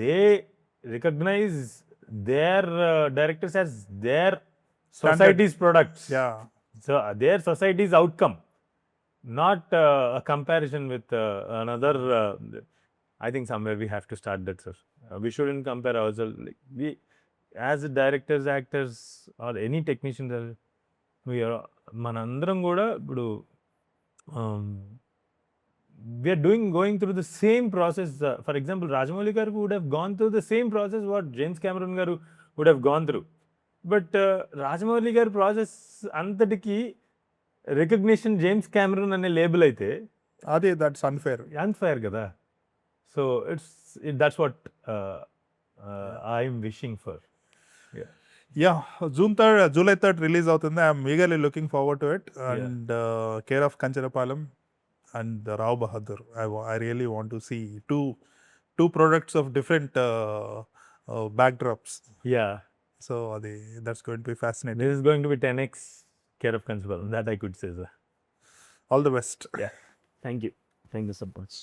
[SPEAKER 2] They recognize their directors as their society's products.
[SPEAKER 1] Yeah.
[SPEAKER 2] So their society's outcome, not a comparison with another. I think somewhere we have to start that, sir. We shouldn't compare ourselves. Like we, as directors, actors, or any technicians, we are మనందరం కూడా ఇప్పుడు we are going through the same process. For example, Rajamouli garu would have gone through the same process what James Cameron garu would have gone through. But Rajamouli garu process అంతటికి recognition James Cameron అనే label అయితే
[SPEAKER 1] అదే that's unfair
[SPEAKER 2] కదా. So that's what I'm wishing for.
[SPEAKER 1] Yeah July 3rd release అవుతుంది. I'm eagerly looking forward to it. And care of Kancharapalem and Rao Bahadur. I really want to see two products of different backdrops.
[SPEAKER 2] Yeah.
[SPEAKER 1] So that's going to be fascinating.
[SPEAKER 2] This is going to be 10x Care of Kancharapalem. That I could say, sir.
[SPEAKER 1] All the best.
[SPEAKER 2] Yeah. Thank you. Thank you so much.